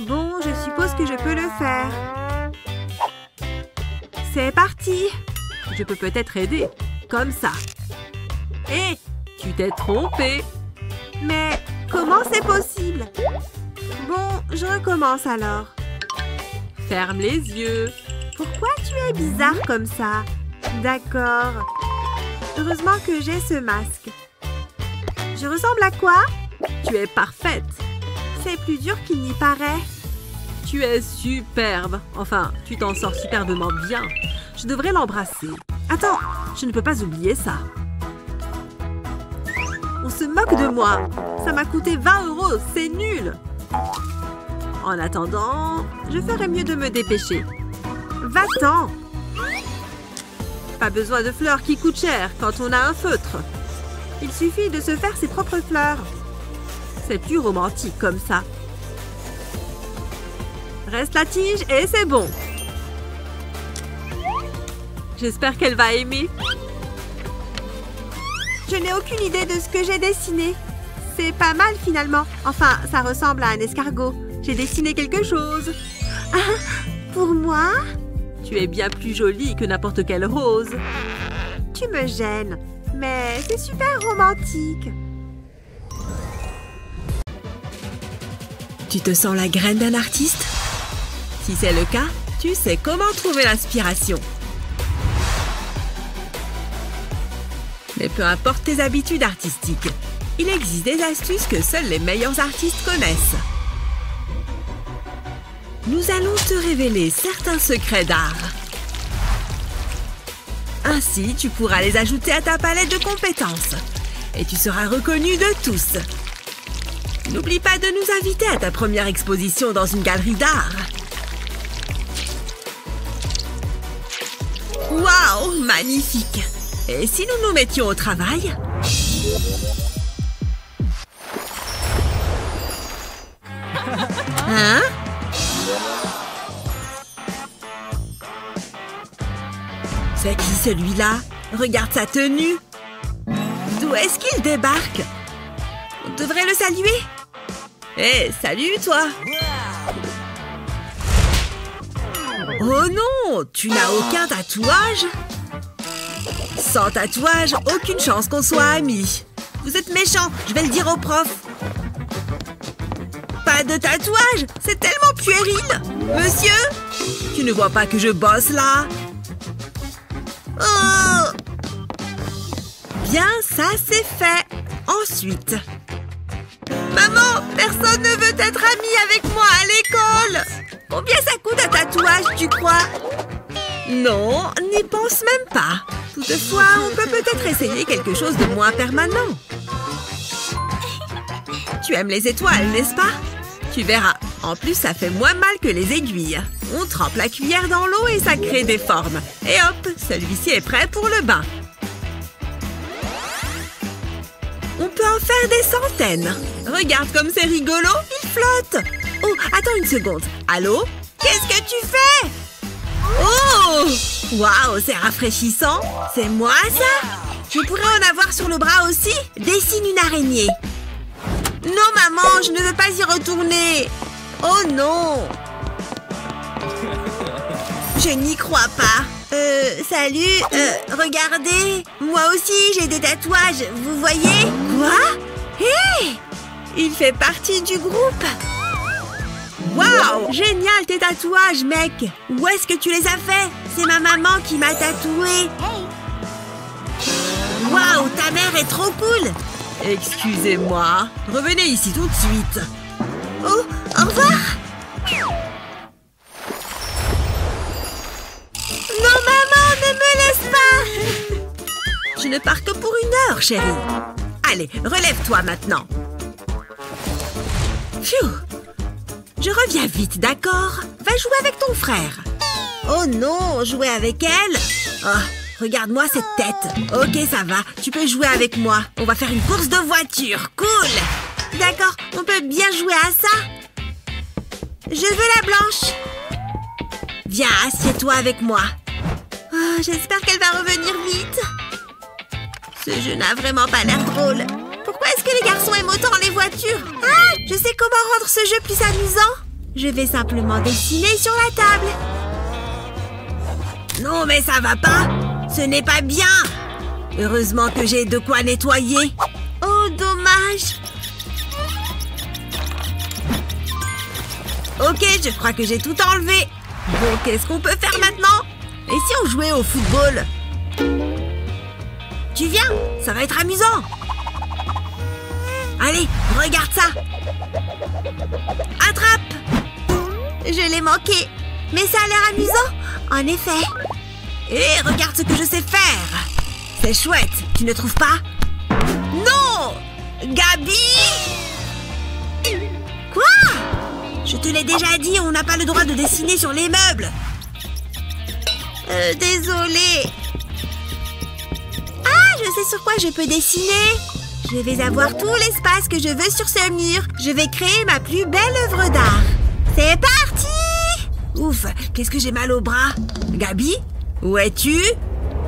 Bon, je suppose que je peux le faire. C'est parti! Je peux peut-être aider. Comme ça. Hé! Tu t'es trompé. Mais comment c'est possible? Bon, je recommence alors. Ferme les yeux. Pourquoi tu es bizarre comme ça? D'accord. Heureusement que j'ai ce masque. Je ressemble à quoi? Tu es parfaite. C'est plus dur qu'il n'y paraît. Tu es superbe. Enfin, tu t'en sors superbement bien. Je devrais l'embrasser. Attends, je ne peux pas oublier ça. On se moque de moi. Ça m'a coûté 20 €. C'est nul. En attendant, je ferais mieux de me dépêcher. Va-t'en! Pas besoin de fleurs qui coûtent cher quand on a un feutre. Il suffit de se faire ses propres fleurs. C'est plus romantique comme ça. Reste la tige et c'est bon. J'espère qu'elle va aimer. Je n'ai aucune idée de ce que j'ai dessiné. C'est pas mal finalement. Enfin, ça ressemble à un escargot. J'ai dessiné quelque chose. Ah, pour moi? Tu es bien plus jolie que n'importe quelle rose. Tu me gênes, mais c'est super romantique. Tu te sens la graine d'un artiste? Si c'est le cas, tu sais comment trouver l'inspiration. Mais peu importe tes habitudes artistiques, il existe des astuces que seuls les meilleurs artistes connaissent. Nous allons te révéler certains secrets d'art. Ainsi, tu pourras les ajouter à ta palette de compétences. Et tu seras reconnu de tous. N'oublie pas de nous inviter à ta première exposition dans une galerie d'art. Waouh, magnifique! Et si nous nous mettions au travail? Hein? C'est qui celui-là? Regarde sa tenue. D'où est-ce qu'il débarque? On devrait le saluer. Hé, salut toi! Oh non! Tu n'as aucun tatouage? Sans tatouage, aucune chance qu'on soit amis. Vous êtes méchants, je vais le dire au prof. Pas de tatouage? C'est tellement puéril! Monsieur? Tu ne vois pas que je bosse là? Oh! Bien, ça c'est fait. Ensuite... Maman, personne ne veut être ami avec moi à l'école. Combien ça coûte un tatouage, tu crois? Non, n'y pense même pas. Toutefois, on peut peut-être essayer quelque chose de moins permanent. Tu aimes les étoiles, n'est-ce pas? Tu verras. En plus, ça fait moins mal que les aiguilles. On trempe la cuillère dans l'eau et ça crée des formes. Et hop, celui-ci est prêt pour le bain. On peut en faire des centaines. Regarde comme c'est rigolo, il flotte. Oh, attends une seconde. Allô? Qu'est-ce que tu fais? Oh! Waouh, c'est rafraîchissant. C'est moi, ça? Je pourrais en avoir sur le bras aussi? Dessine une araignée. Non, maman, je ne veux pas y retourner. Oh non! Je n'y crois pas. Salut, regardez. Moi aussi, j'ai des tatouages, vous voyez? Quoi? Hé! Il fait partie du groupe. Waouh! Génial tes tatouages, mec. Où est-ce que tu les as faits? C'est ma maman qui m'a tatoué. Waouh, ta mère est trop cool. Excusez-moi. Revenez ici tout de suite. Oh, au revoir. Non, maman, ne me laisse pas. Je ne pars que pour 1 heure, chérie. Allez, relève-toi maintenant. Pfiou. Je reviens vite, d'accord? Va jouer avec ton frère. Oh non, jouer avec elle? Oh, regarde-moi cette tête. Ok, ça va. Tu peux jouer avec moi. On va faire une course de voiture. Cool. D'accord, on peut bien jouer à ça. Je veux la blanche. Viens, assieds-toi avec moi. Oh, j'espère qu'elle va revenir vite. Ce jeu n'a vraiment pas l'air drôle. Pourquoi est-ce que les garçons aiment autant les voitures? Ah, je sais comment rendre ce jeu plus amusant. Je vais simplement dessiner sur la table. Non, mais ça va pas. Ce n'est pas bien. Heureusement que j'ai de quoi nettoyer. Oh, dommage. Ok, je crois que j'ai tout enlevé. Bon, qu'est-ce qu'on peut faire maintenant? Et si on jouait au football? Tu viens? Ça va être amusant. Allez, regarde ça. Attrape. Je l'ai manqué. Mais ça a l'air amusant. En effet. Et regarde ce que je sais faire. C'est chouette, tu ne trouves pas? Non! Gabi! Quoi? Je te l'ai déjà dit, on n'a pas le droit de dessiner sur les meubles. Désolée. Ah, je sais sur quoi je peux dessiner. Je vais avoir tout l'espace que je veux sur ce mur. Je vais créer ma plus belle œuvre d'art. C'est parti! Ouf, qu'est-ce que j'ai mal au bras. Gabi, où es-tu?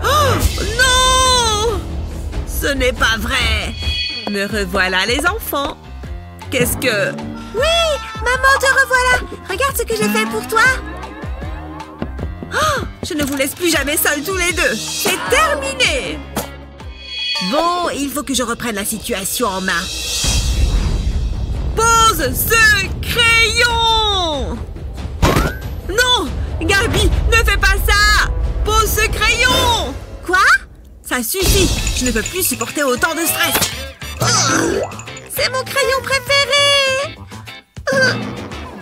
Oh, non! Ce n'est pas vrai. Me revoilà, les enfants. Qu'est-ce que... Oui, maman, te revoilà. Regarde ce que j'ai fait pour toi. Oh, je ne vous laisse plus jamais seuls tous les deux. C'est terminé. Bon, il faut que je reprenne la situation en main. Pose ce crayon! Non! Gabi, ne fais pas ça! Pose ce crayon! Quoi? Ça suffit! Je ne peux plus supporter autant de stress! C'est mon crayon préféré!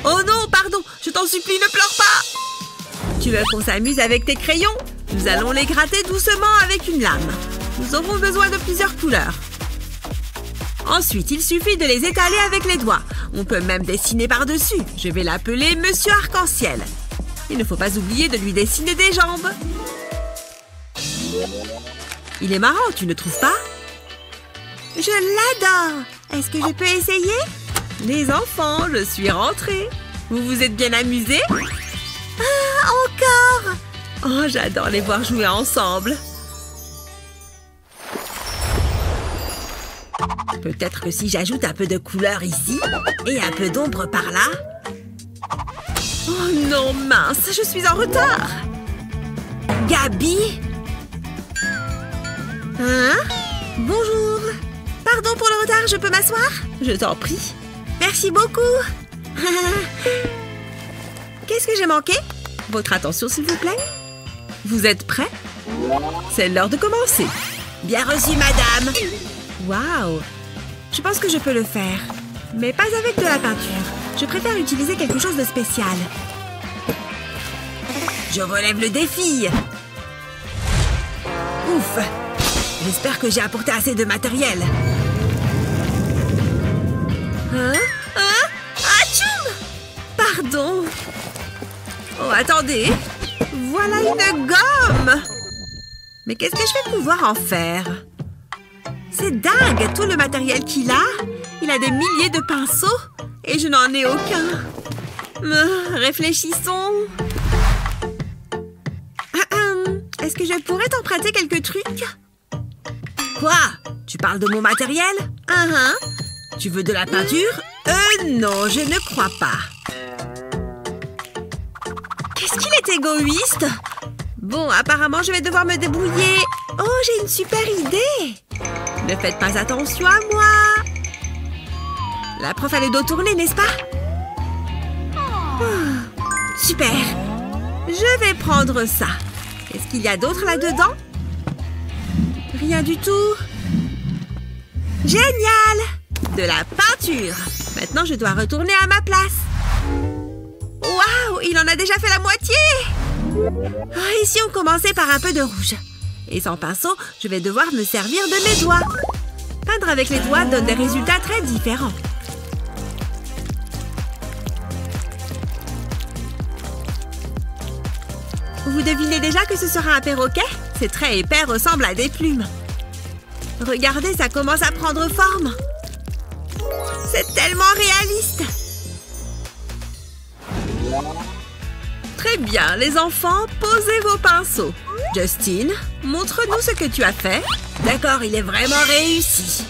Oh non, pardon! Je t'en supplie, ne pleure pas! Tu veux qu'on s'amuse avec tes crayons? Nous allons les gratter doucement avec une lame. Nous aurons besoin de plusieurs couleurs. Ensuite, il suffit de les étaler avec les doigts. On peut même dessiner par-dessus. Je vais l'appeler Monsieur Arc-en-Ciel. Il ne faut pas oublier de lui dessiner des jambes. Il est marrant, tu ne trouves pas? Je l'adore! Est-ce que je peux essayer? Les enfants, je suis rentrée. Vous vous êtes bien amusés? Ah, encore! Oh, j'adore les voir jouer ensemble. Peut-être que si j'ajoute un peu de couleur ici et un peu d'ombre par là... Oh non, mince, je suis en retard. Gabi? Hein? Bonjour. Pardon pour le retard, je peux m'asseoir? Je t'en prie. Merci beaucoup. Qu'est-ce que j'ai manqué? Votre attention, s'il vous plaît. Vous êtes prêts? C'est l'heure de commencer. Bien reçu, madame. Waouh! Je pense que je peux le faire. Mais pas avec de la peinture. Je préfère utiliser quelque chose de spécial. Je relève le défi. Ouf! J'espère que j'ai apporté assez de matériel. Hein? Atchoum! Pardon. Oh, attendez. Voilà une gomme. Mais qu'est-ce que je vais pouvoir en faire? C'est dingue, tout le matériel qu'il a. Il a des milliers de pinceaux et je n'en ai aucun. Réfléchissons. Est-ce que je pourrais t'emprunter quelques trucs? Quoi? Tu parles de mon matériel? Tu veux de la peinture? Non, je ne crois pas. Qu'est-ce qu'il est égoïste? Bon, apparemment, je vais devoir me débrouiller. Oh, j'ai une super idée. Ne faites pas attention à moi. La prof a le dos tourné, n'est-ce pas? Super. Je vais prendre ça. Qu'est-ce qu'il y a d'autre là-dedans? Rien du tout. Génial! De la peinture. Maintenant, je dois retourner à ma place. Waouh! Il en a déjà fait la moitié! Ici, on commençait par un peu de rouge. Et sans pinceau, je vais devoir me servir de mes doigts. Peindre avec les doigts donne des résultats très différents. Vous devinez déjà que ce sera un perroquet? C'est très épais, ressemble à des plumes. Regardez, ça commence à prendre forme. C'est tellement réaliste. Très bien, les enfants, posez vos pinceaux. Justin, montre-nous ce que tu as fait. D'accord, il est vraiment réussi.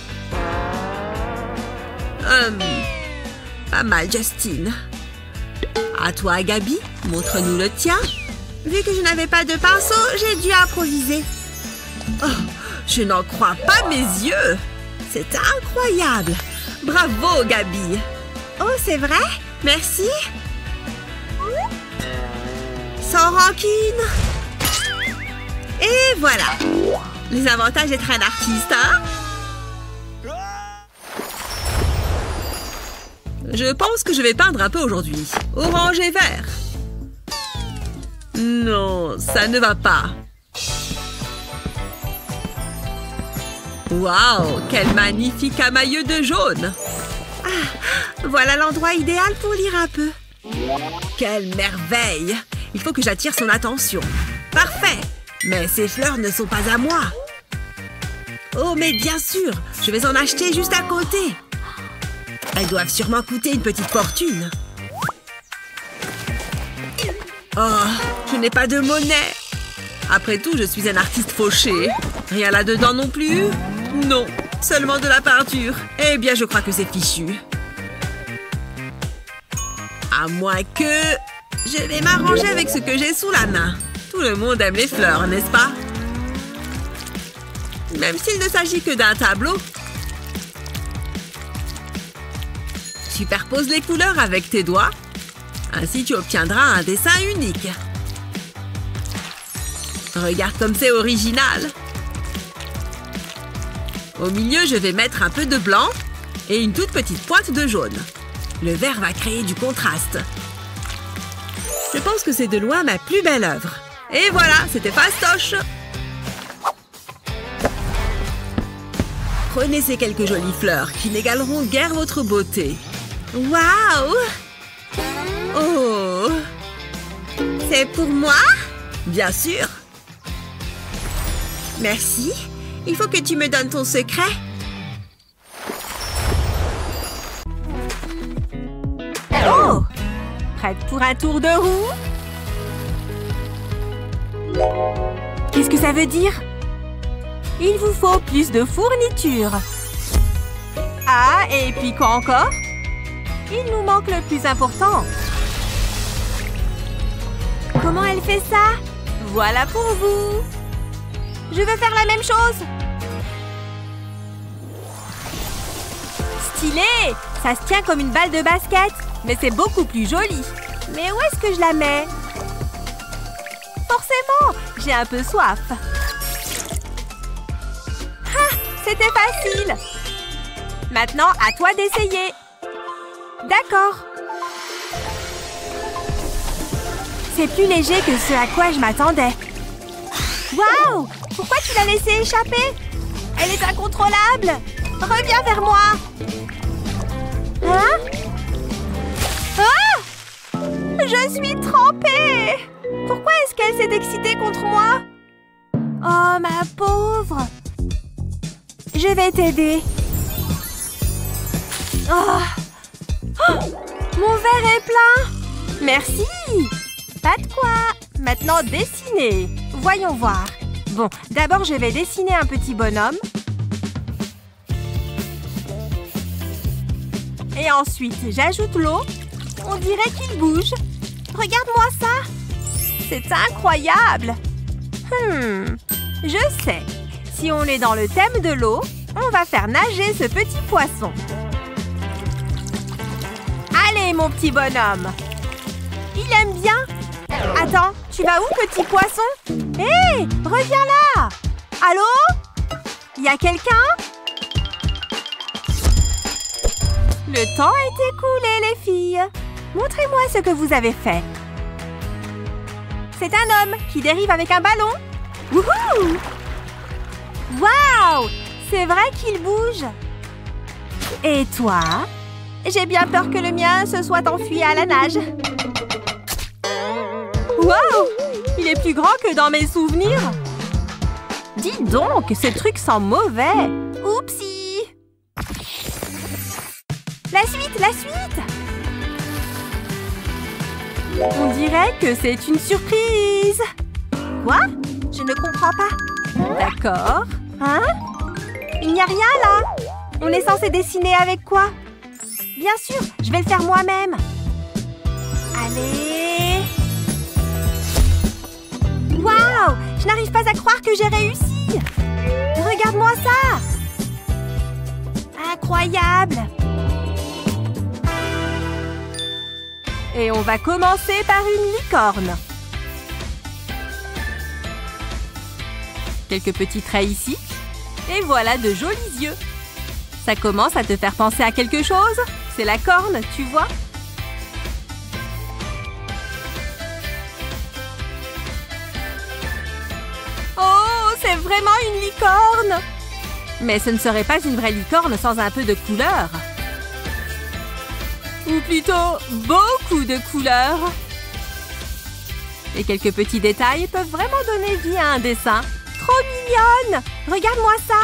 Pas mal, Justin. À toi, Gabi, montre-nous le tien. Vu que je n'avais pas de pinceau, j'ai dû improviser. Oh, je n'en crois pas mes yeux. C'est incroyable. Bravo, Gabi. Oh, c'est vrai? Merci. Sans rancune. Et voilà. Les avantages d'être un artiste, hein? Je pense que je vais peindre un peu aujourd'hui. Orange et vert. Non, ça ne va pas. Waouh, quel magnifique amailleux de jaune. Ah, voilà l'endroit idéal pour lire un peu. Quelle merveille. Il faut que j'attire son attention. Parfait. Mais ces fleurs ne sont pas à moi. Oh, mais bien sûr, je vais en acheter juste à côté. Elles doivent sûrement coûter une petite fortune. Oh, je n'ai pas de monnaie. Après tout, je suis un artiste fauché. Rien là-dedans non plus? Non, seulement de la peinture. Eh bien, je crois que c'est fichu. À moins que... Je vais m'arranger avec ce que j'ai sous la main. Tout le monde aime les fleurs, n'est-ce pas? Même s'il ne s'agit que d'un tableau. Superpose les couleurs avec tes doigts. Ainsi, tu obtiendras un dessin unique. Regarde comme c'est original. Au milieu, je vais mettre un peu de blanc et une toute petite pointe de jaune. Le vert va créer du contraste. Je pense que c'est de loin ma plus belle œuvre. Et voilà, c'était fastoche. Prenez ces quelques jolies fleurs qui n'égaleront guère votre beauté. Waouh! Oh! C'est pour moi? Bien sûr! Merci. Il faut que tu me donnes ton secret. Oh! Prête pour un tour de roue? Qu'est-ce que ça veut dire? Il vous faut plus de fournitures. Ah, et puis quoi encore? Il nous manque le plus important. Comment elle fait ça? Voilà pour vous. Je veux faire la même chose. Stylé! Ça se tient comme une balle de basket, mais c'est beaucoup plus joli. Mais où est-ce que je la mets? Forcément, j'ai un peu soif. Ah, c'était facile. Maintenant, à toi d'essayer. D'accord. C'est plus léger que ce à quoi je m'attendais. Waouh! Pourquoi tu l'as laissée échapper? Elle est incontrôlable. Reviens vers moi. Hein? Ah! Je suis trempée. Pourquoi est-ce qu'elle s'est excitée contre moi? Oh, ma pauvre. Je vais t'aider. Oh. Oh, mon verre est plein. Merci. Pas de quoi. Maintenant, dessiner. Voyons voir. Bon, d'abord, je vais dessiner un petit bonhomme. Et ensuite, j'ajoute l'eau. On dirait qu'il bouge. Regarde-moi ça. C'est incroyable. Je sais. Si on est dans le thème de l'eau, on va faire nager ce petit poisson. Allez, mon petit bonhomme. Il aime bien. Attends, tu vas où, petit poisson? Hé, reviens là. Allô? Y a quelqu'un? Le temps est écoulé, les filles. Montrez-moi ce que vous avez fait. C'est un homme qui dérive avec un ballon. Wouhou! Waouh! C'est vrai qu'il bouge. Et toi? J'ai bien peur que le mien se soit enfui à la nage. Waouh! Il est C'est plus grand que dans mes souvenirs. Dis donc, ce truc sent mauvais. Oupsie! La suite, la suite! On dirait que c'est une surprise. Quoi? Je ne comprends pas. D'accord. Hein? Il n'y a rien là! On est censé dessiner avec quoi? Bien sûr, je vais le faire moi-même. Allez! Waouh! Je n'arrive pas à croire que j'ai réussi! Regarde-moi ça! Incroyable! Et on va commencer par une licorne. Quelques petits traits ici. Et voilà de jolis yeux. Ça commence à te faire penser à quelque chose? C'est la corne, tu vois? Oh, c'est vraiment une licorne! Mais ce ne serait pas une vraie licorne sans un peu de couleur. Ou plutôt, beaucoup de couleurs. Et quelques petits détails peuvent vraiment donner vie à un dessin. Trop mignonne! Regarde-moi ça!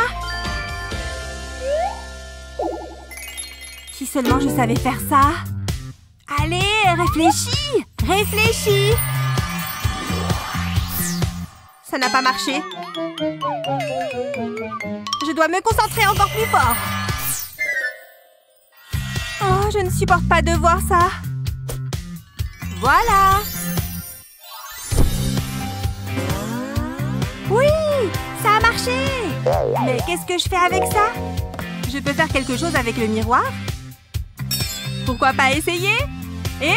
Si seulement je savais faire ça! Allez, réfléchis! Réfléchis! Ça n'a pas marché. Je dois me concentrer encore plus fort. Oh, je ne supporte pas de voir ça. Voilà! Oui! Ça a marché! Mais qu'est-ce que je fais avec ça? Je peux faire quelque chose avec le miroir? Pourquoi pas essayer? Hé!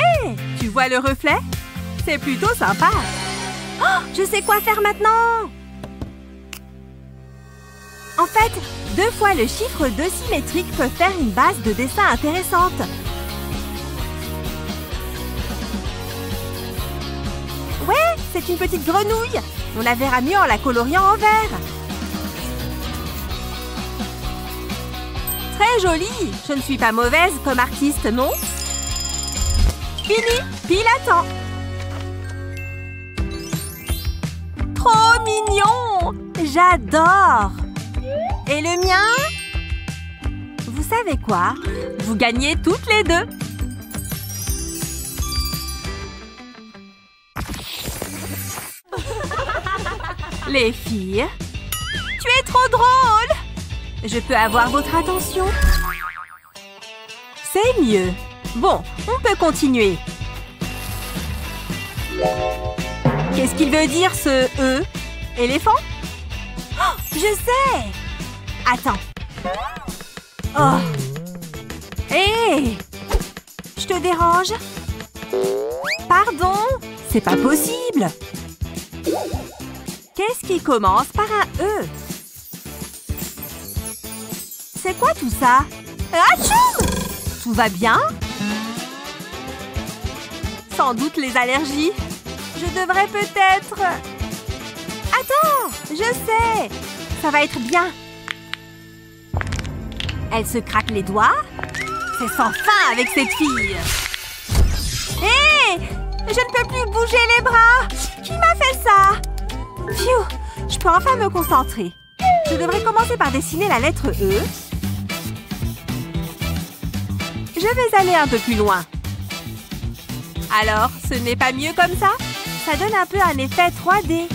Tu vois le reflet? C'est plutôt sympa. Oh, je sais quoi faire maintenant! En fait, 2 fois le chiffre 2 symétrique peut faire une base de dessin intéressante. Ouais, c'est une petite grenouille. On la verra mieux en la coloriant en vert. Très jolie. Je ne suis pas mauvaise comme artiste, non? Fini, pile à temps. Trop mignon! J'adore! Et le mien? Vous savez quoi? Vous gagnez toutes les deux. Les filles, Tu es trop drôle! je peux avoir votre attention? C'est mieux. Bon, on peut continuer. Qu'est-ce qu'il veut dire ce « E » Éléphant? Oh, je sais! Attends. Oh. Hé! Je te dérange? Pardon? C'est pas possible! Qu'est-ce qui commence par un E? C'est quoi tout ça? Achou! Tout va bien? Sans doute les allergies. Je devrais peut-être... Attends! Je sais! Ça va être bien. Elle se craque les doigts? C'est sans fin avec cette fille! Hé! Je ne peux plus bouger les bras! Qui m'a fait ça? Phew! Je peux enfin me concentrer. Je devrais commencer par dessiner la lettre E. Je vais aller un peu plus loin. Alors, ce n'est pas mieux comme ça? Ça donne un peu un effet 3D.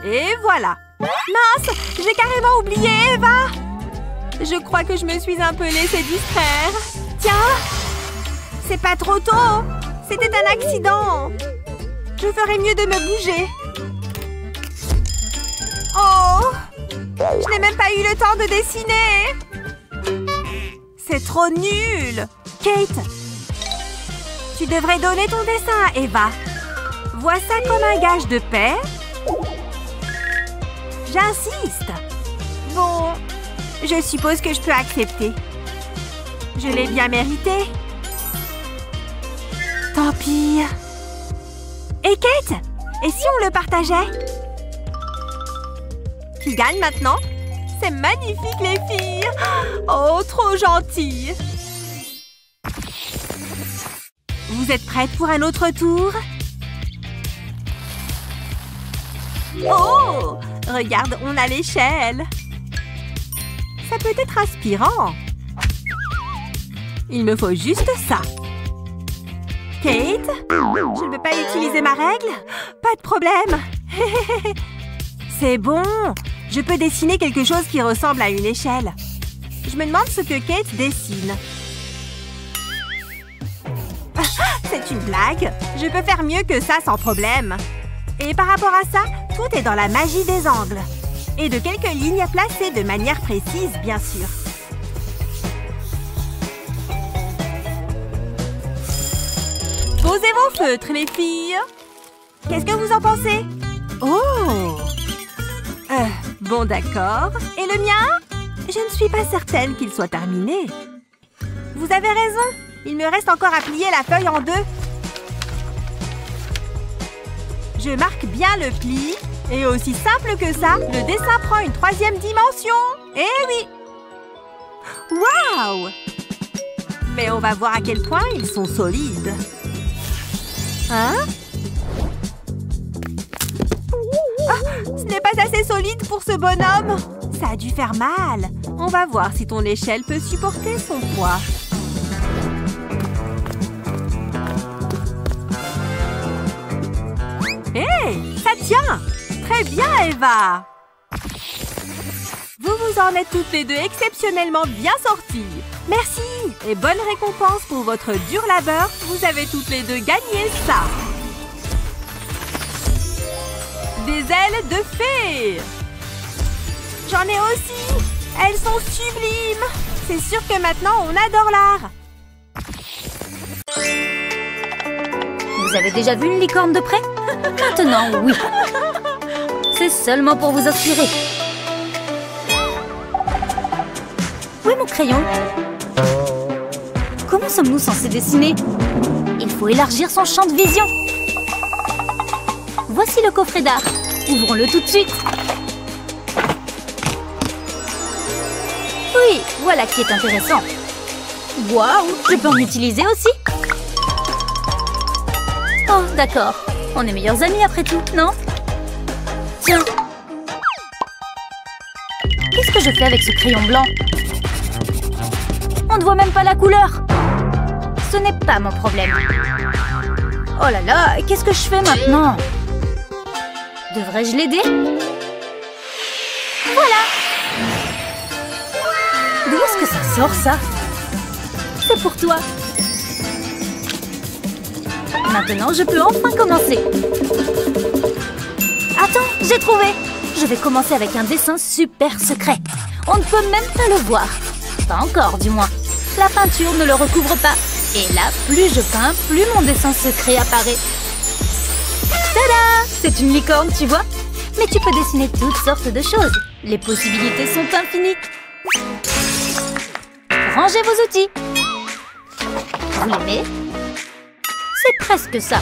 Et voilà! Mince! J'ai carrément oublié Eva! Je crois que je me suis un peu laissée distraire. Tiens! C'est pas trop tôt! C'était un accident! Je ferais mieux de me bouger. Oh! Je n'ai même pas eu le temps de dessiner! C'est trop nul! Kate! Tu devrais donner ton dessin à Eva. Vois ça comme un gage de paix. J'insiste. Bon, je suppose que je peux accepter. Je l'ai bien mérité. Tant pis. Et Kate? Et si on le partageait? Qui gagne maintenant? C'est magnifique, les filles! Oh, trop gentil! Vous êtes prêtes pour un autre tour? Oh! Regarde, on a l'échelle! Ça peut être inspirant! Il me faut juste ça! Kate? Je ne peux pas utiliser ma règle? Pas de problème! C'est bon! Je peux dessiner quelque chose qui ressemble à une échelle. Je me demande ce que Kate dessine. C'est une blague! Je peux faire mieux que ça sans problème. Et par rapport à ça, tout est dans la magie des angles. Et de quelques lignes placées de manière précise, bien sûr. Posez vos feutres, les filles! Qu'est-ce que vous en pensez? Oh! Bon, d'accord. Et le mien? Je ne suis pas certaine qu'il soit terminé. Vous avez raison. Il me reste encore à plier la feuille en deux. Je marque bien le pli. Et aussi simple que ça, le dessin prend une troisième dimension. Eh oui! Waouh! Mais on va voir à quel point ils sont solides. Hein? Ce n'est pas assez solide pour ce bonhomme. Ça a dû faire mal. On va voir si ton échelle peut supporter son poids. Hé, ça tient! Très bien, Eva! Vous vous en êtes toutes les deux exceptionnellement bien sorties. Merci! Et bonne récompense pour votre dur labeur. Vous avez toutes les deux gagné ça. Des ailes de fée! J'en ai aussi! Elles sont sublimes! C'est sûr que maintenant, on adore l'art! Vous avez déjà vu une licorne de près? Maintenant, oui. C'est seulement pour vous inspirer. Où est mon crayon? Comment sommes-nous censés dessiner? Il faut élargir son champ de vision. Voici le coffret d'art. Ouvrons-le tout de suite. Oui, voilà qui est intéressant. Waouh, je peux en utiliser aussi? Oh, d'accord. On est meilleurs amis après tout, non? Tiens. Qu'est-ce que je fais avec ce crayon blanc? On ne voit même pas la couleur. Ce n'est pas mon problème. Oh là là, qu'est-ce que je fais maintenant? Devrais-je l'aider? Voilà! D'où est-ce que ça sort, ça? C'est pour toi. Maintenant, je peux enfin commencer. Attends, j'ai trouvé! Je vais commencer avec un dessin super secret. On ne peut même pas le voir. Pas encore, du moins. La peinture ne le recouvre pas. Et là, plus je peins, plus mon dessin secret apparaît. Tada! C'est une licorne, tu vois? Mais tu peux dessiner toutes sortes de choses. Les possibilités sont infinies. Rangez vos outils. Vous l'aimez? C'est presque ça.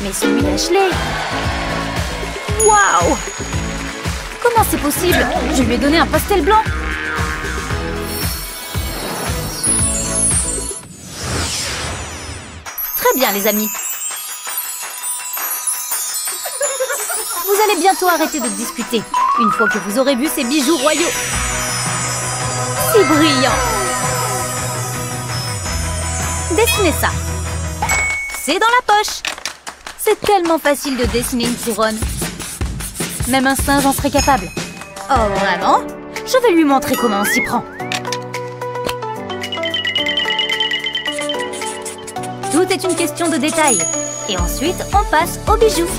Mais celui d'Ashley... Waouh! Comment c'est possible? Je lui ai donné un pastel blanc. Très bien, les amis. Vous allez bientôt arrêter de discuter, une fois que vous aurez vu ces bijoux royaux. Si brillant! Dessinez ça. C'est dans la poche. C'est tellement facile de dessiner une couronne. Même un singe en serait capable. Oh, vraiment? Je vais lui montrer comment on s'y prend. Tout est une question de détail. Et ensuite, on passe aux bijoux.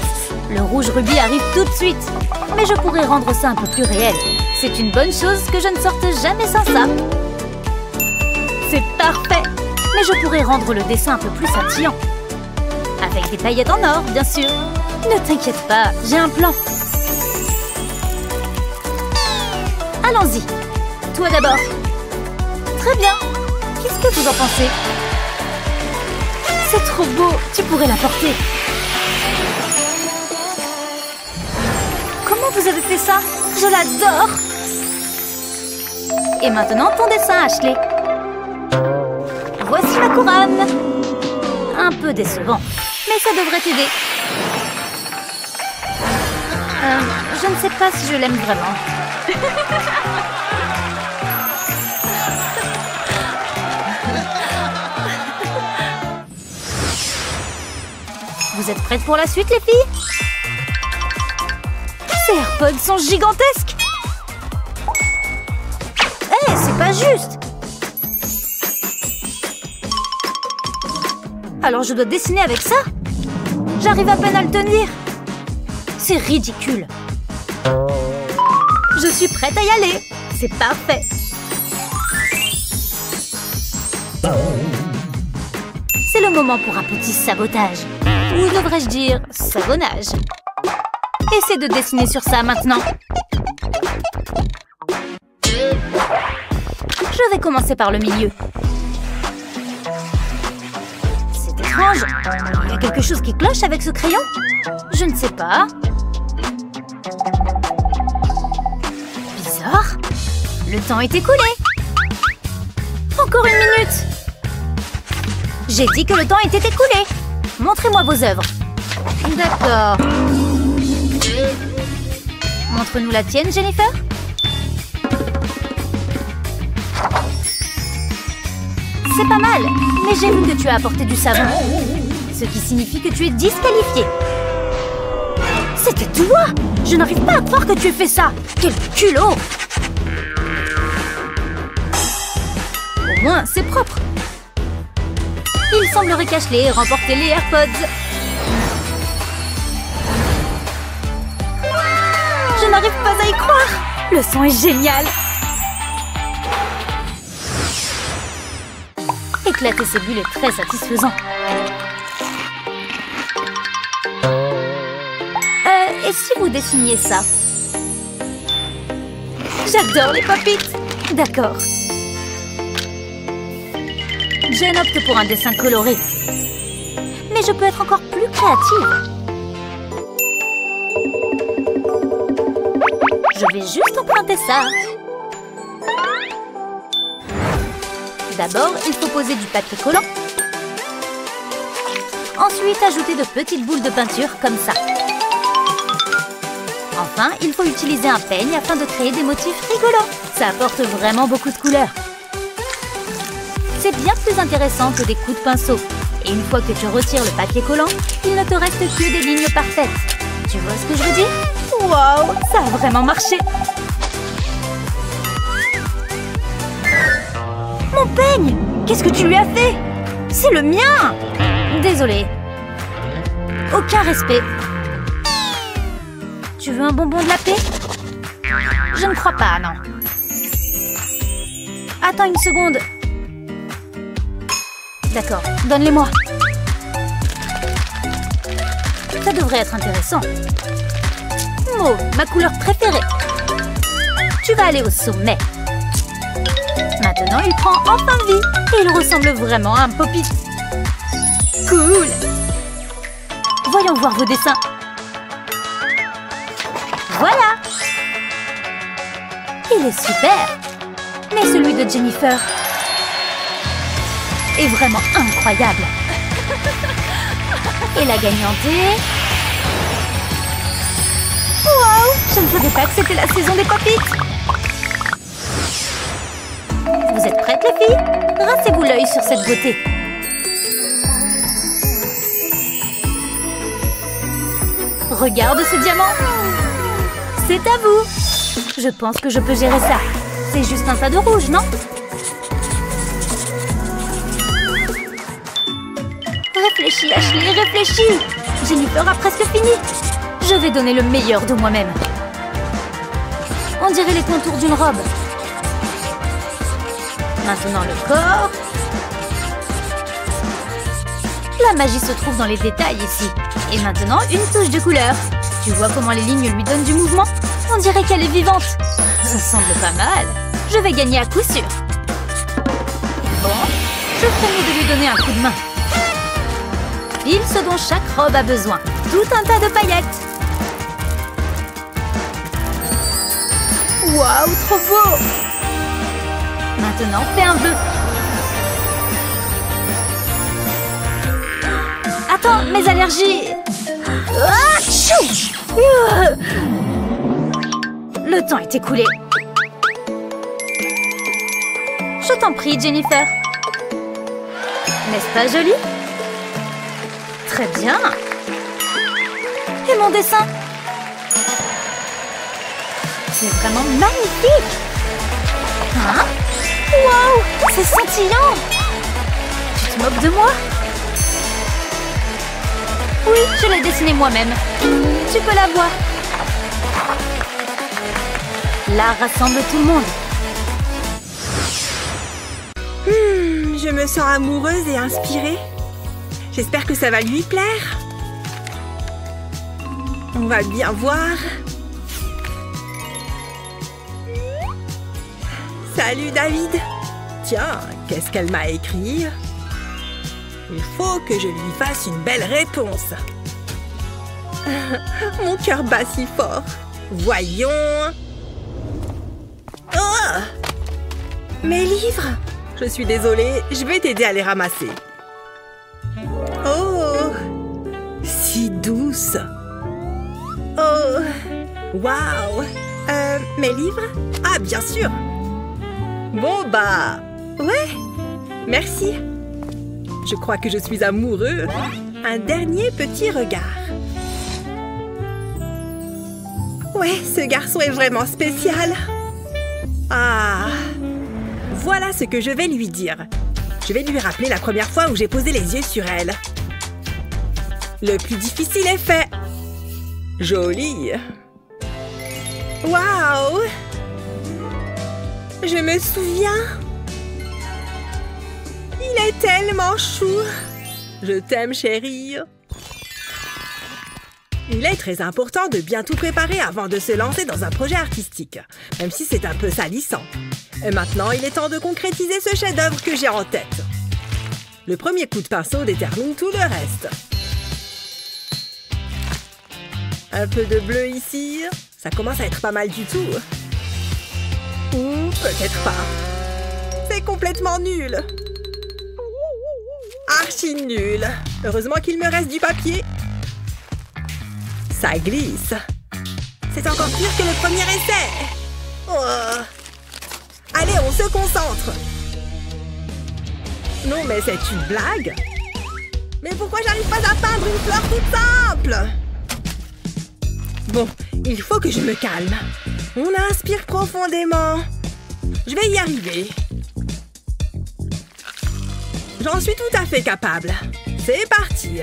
Le rouge rubis arrive tout de suite. Mais je pourrais rendre ça un peu plus réel. C'est une bonne chose que je ne sorte jamais sans ça. C'est parfait. Mais je pourrais rendre le dessin un peu plus scintillant. Avec des paillettes en or, bien sûr. Ne t'inquiète pas, j'ai un plan. Allons-y. Toi d'abord. Très bien. Qu'est-ce que vous en pensez? C'est trop beau. Tu pourrais la porter. Comment Comment vous avez fait ça? Je l'adore! Et maintenant, ton dessin, Ashley. Voici ma couronne. Un peu décevant, mais ça devrait t'aider. Je ne sais pas si je l'aime vraiment. Vous êtes prêtes pour la suite, les filles? Ces AirPods sont gigantesques! Hé, c'est pas juste! Alors je dois dessiner avec ça? J'arrive à peine à le tenir! C'est ridicule! Je suis prête à y aller! C'est parfait! C'est le moment pour un petit sabotage. Ou devrais-je dire savonnage? Essaie de dessiner sur ça maintenant. Je vais commencer par le milieu. C'est étrange. Il y a quelque chose qui cloche avec ce crayon? Je ne sais pas. Bizarre. Le temps est écoulé. Encore une minute. J'ai dit que le temps était écoulé. Montrez-moi vos œuvres. D'accord. Montre-nous la tienne, Jennifer. C'est pas mal, mais j'ai vu que tu as apporté du savon. Ce qui signifie que tu es disqualifié. C'était toi! Je n'arrive pas à croire que tu aies fait ça. Quel culot! Au moins, c'est propre. Il semblerait qu'Ashley ait remporté les AirPods. Je n'arrive pas à y croire. Le son est génial. Éclater ces bulles est très satisfaisant. Et si vous dessiniez ça? J'adore les pop-it. D'accord. Jen opte pour un dessin coloré. Mais je peux être encore plus créative. Je vais juste emprunter ça. D'abord, il faut poser du papier collant. Ensuite, ajouter de petites boules de peinture comme ça. Enfin, il faut utiliser un peigne afin de créer des motifs rigolants. Ça apporte vraiment beaucoup de couleurs. C'est bien plus intéressant que des coups de pinceau. Et une fois que tu retires le papier collant, il ne te reste que des lignes parfaites. Tu vois ce que je veux dire? Waouh, ça a vraiment marché! Mon peigne! Qu'est-ce que tu lui as fait? C'est le mien! Désolée. Aucun respect. Tu veux un bonbon de la paix? Je ne crois pas, non. Attends une seconde. D'accord, donne-les-moi. Ça devrait être intéressant. Mauve, ma couleur préférée. Tu vas aller au sommet. Maintenant, il prend enfin vie. Et il ressemble vraiment à un pop-it. Cool! Voyons voir vos dessins. Voilà! Il est super! Mais celui de Jennifer est vraiment incroyable. Et la gagnante est... Wow! Je ne savais pas que c'était la saison des pop-it. Vous êtes prêtes, les filles? Rincez-vous l'œil sur cette beauté. Regarde ce diamant. C'est à vous. Je pense que je peux gérer ça. C'est juste un tas de rouge, non? Réfléchis, Ashley, réfléchis. Jennifer a presque fini. Je vais donner le meilleur de moi-même. On dirait les contours d'une robe. Maintenant le corps. La magie se trouve dans les détails ici. Et maintenant, une touche de couleur. Tu vois comment les lignes lui donnent du mouvement? On dirait qu'elle est vivante. Ça semble pas mal. Je vais gagner à coup sûr. Bon, je ferai mieux de lui donner un coup de main. Pile ce dont chaque robe a besoin. Tout un tas de paillettes. Waouh, trop beau! Maintenant, fais un bleu. Attends, mes allergies! Ah, chou! Le temps est écoulé. Je t'en prie, Jennifer. N'est-ce pas joli? Très bien. Et mon dessin? C'est vraiment magnifique! Hein? Waouh! C'est scintillant! Tu te moques de moi? Oui, je l'ai dessiné moi-même. Tu peux la voir. L'art rassemble tout le monde. Je me sens amoureuse et inspirée. J'espère que ça va lui plaire. On va bien voir. Salut David. Tiens, qu'est-ce qu'elle m'a écrit? Il faut que je lui fasse une belle réponse. Mon cœur bat si fort. Voyons. Oh! Mes livres! Je suis désolée, je vais t'aider à les ramasser. Oh! Si douce. Oh! Waouh! Mes livres? Ah, bien sûr! Bon, bah... Ouais! Merci! Je crois que je suis amoureux. Un dernier petit regard. Ouais, ce garçon est vraiment spécial. Ah! Voilà ce que je vais lui dire. Je vais lui rappeler la première fois où j'ai posé les yeux sur elle. Le plus difficile est fait. Joli. Waouh! Je me souviens. Il est tellement chou. Je t'aime, chérie. Il est très important de bien tout préparer avant de se lancer dans un projet artistique, même si c'est un peu salissant. Et maintenant, il est temps de concrétiser ce chef-d'œuvre que j'ai en tête. Le premier coup de pinceau détermine tout le reste. Un peu de bleu ici. Ça commence à être pas mal du tout. Ou peut-être pas. C'est complètement nul. Archi nul. Heureusement qu'il me reste du papier. Ça glisse. C'est encore pire que le premier essai. Oh. Allez, on se concentre. Non, mais c'est une blague. Mais pourquoi j'arrive pas à peindre une fleur toute simple? Bon, il faut que je me calme. On inspire profondément. Je vais y arriver. J'en suis tout à fait capable. C'est parti.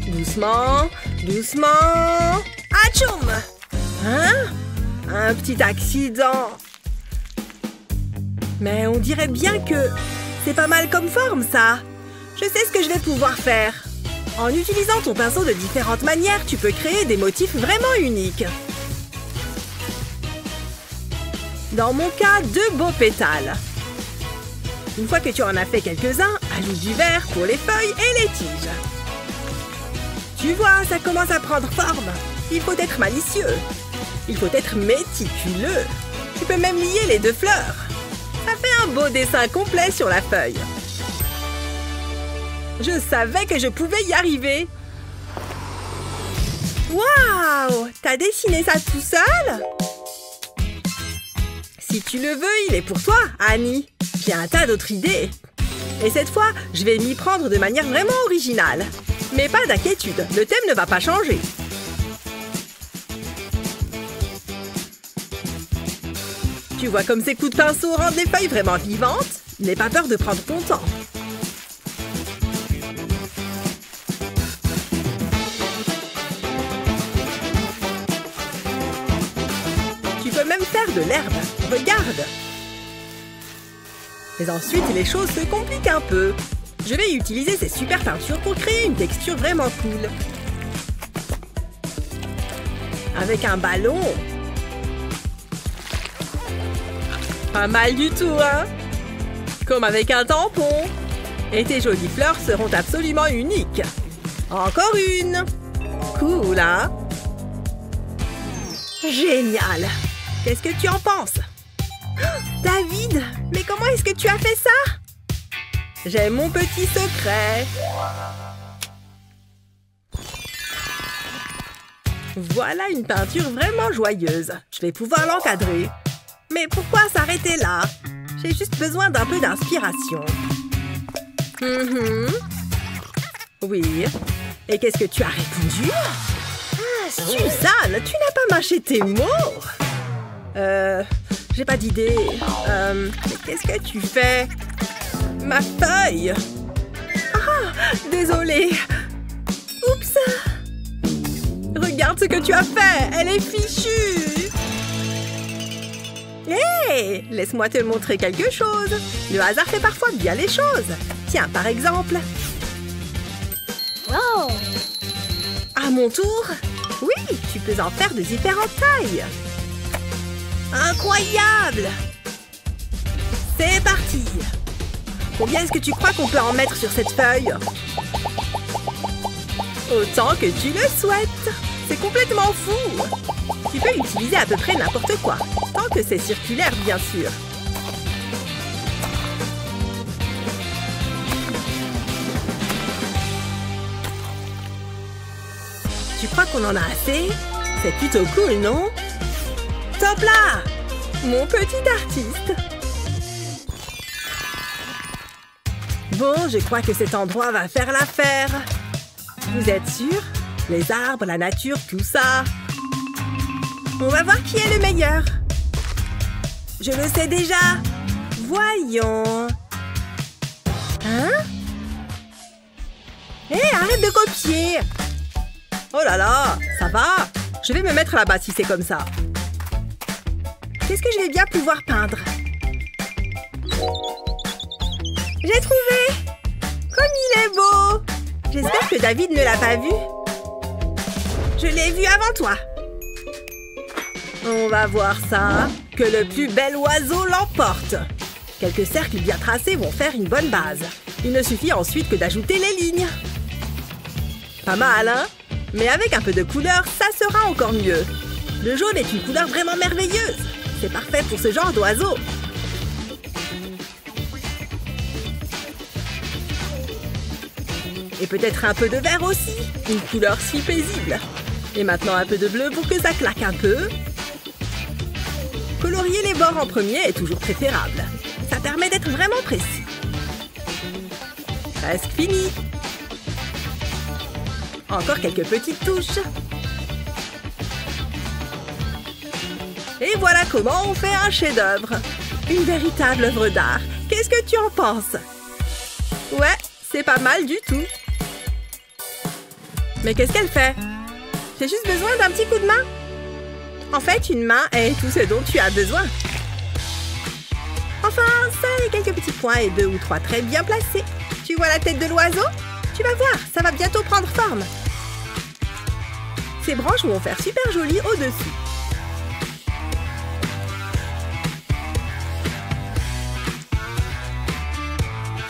Doucement, doucement. Atchoum! Hein? Un petit accident. Mais on dirait bien que c'est pas mal comme forme, ça. Je sais ce que je vais pouvoir faire. En utilisant ton pinceau de différentes manières, tu peux créer des motifs vraiment uniques. Dans mon cas, 2 beaux pétales. Une fois que tu en as fait quelques-uns, ajoute du vert pour les feuilles et les tiges. Tu vois, ça commence à prendre forme. Il faut être malicieux. Il faut être méticuleux. Tu peux même lier les 2 fleurs. Ça fait un beau dessin complet sur la feuille. Je savais que je pouvais y arriver. Waouh! T'as dessiné ça tout seul? Si tu le veux, il est pour toi, Annie. J'ai un tas d'autres idées. Et cette fois, je vais m'y prendre de manière vraiment originale. Mais pas d'inquiétude, le thème ne va pas changer. Tu vois comme ces coups de pinceau rendent les feuilles vraiment vivantes? N'aie pas peur de prendre ton temps. Tu peux même faire de l'herbe. Regarde! Mais ensuite, les choses se compliquent un peu. Je vais utiliser ces super peintures pour créer une texture vraiment cool. Avec un ballon. Pas mal du tout, hein? Comme avec un tampon. Et tes jolies fleurs seront absolument uniques. Encore une. Cool, hein? Génial. Qu'est-ce que tu en penses? David, mais comment est-ce que tu as fait ça? J'ai mon petit secret. Voilà une peinture vraiment joyeuse. Je vais pouvoir l'encadrer. Mais pourquoi s'arrêter là? J'ai juste besoin d'un peu d'inspiration. Oui. Et qu'est-ce que tu as répondu? Ah, Suzanne, tu n'as pas mâché tes mots? J'ai pas d'idée. Mais qu'est-ce que tu fais? Ma feuille! Ah, désolée. Oups! Regarde ce que tu as fait! Elle est fichue! Hé! Laisse-moi te montrer quelque chose. Le hasard fait parfois bien les choses. Tiens, par exemple. Wow! À mon tour? Oui, tu peux en faire de différentes tailles. Incroyable! C'est parti! Combien est-ce que tu crois qu'on peut en mettre sur cette feuille? Autant que tu le souhaites! C'est complètement fou! Tu peux utiliser à peu près n'importe quoi, tant que c'est circulaire, bien sûr. Tu crois qu'on en a assez? C'est plutôt cool, non? Top là! Mon petit artiste! Bon, je crois que cet endroit va faire l'affaire. Vous êtes sûr? Les arbres, la nature, tout ça. On va voir qui est le meilleur. Je le sais déjà. Voyons. Hein? Hé, arrête de copier. Oh là là, ça va? Je vais me mettre là-bas si c'est comme ça. Qu'est-ce que je vais bien pouvoir peindre? J'ai trouvé! Comme il est beau! J'espère que David ne l'a pas vu. Je l'ai vu avant toi. On va voir ça. Que le plus bel oiseau l'emporte. Quelques cercles bien tracés vont faire une bonne base. Il ne suffit ensuite que d'ajouter les lignes. Pas mal, hein? Mais avec un peu de couleur, ça sera encore mieux. Le jaune est une couleur vraiment merveilleuse. C'est parfait pour ce genre d'oiseau. Et peut-être un peu de vert aussi. Une couleur si paisible. Et maintenant un peu de bleu pour que ça claque un peu. Colorier les bords en premier est toujours préférable. Ça permet d'être vraiment précis. Presque fini. Encore quelques petites touches. Et voilà comment on fait un chef-d'œuvre. Une véritable œuvre d'art. Qu'est-ce que tu en penses? Ouais, c'est pas mal du tout. Mais qu'est-ce qu'elle fait? J'ai juste besoin d'un petit coup de main. En fait, une main est tout ce dont tu as besoin. Enfin, ça et quelques petits points et 2 ou 3 traits bien placés. Tu vois la tête de l'oiseau? Tu vas voir, ça va bientôt prendre forme. Ces branches vont faire super joli au-dessus.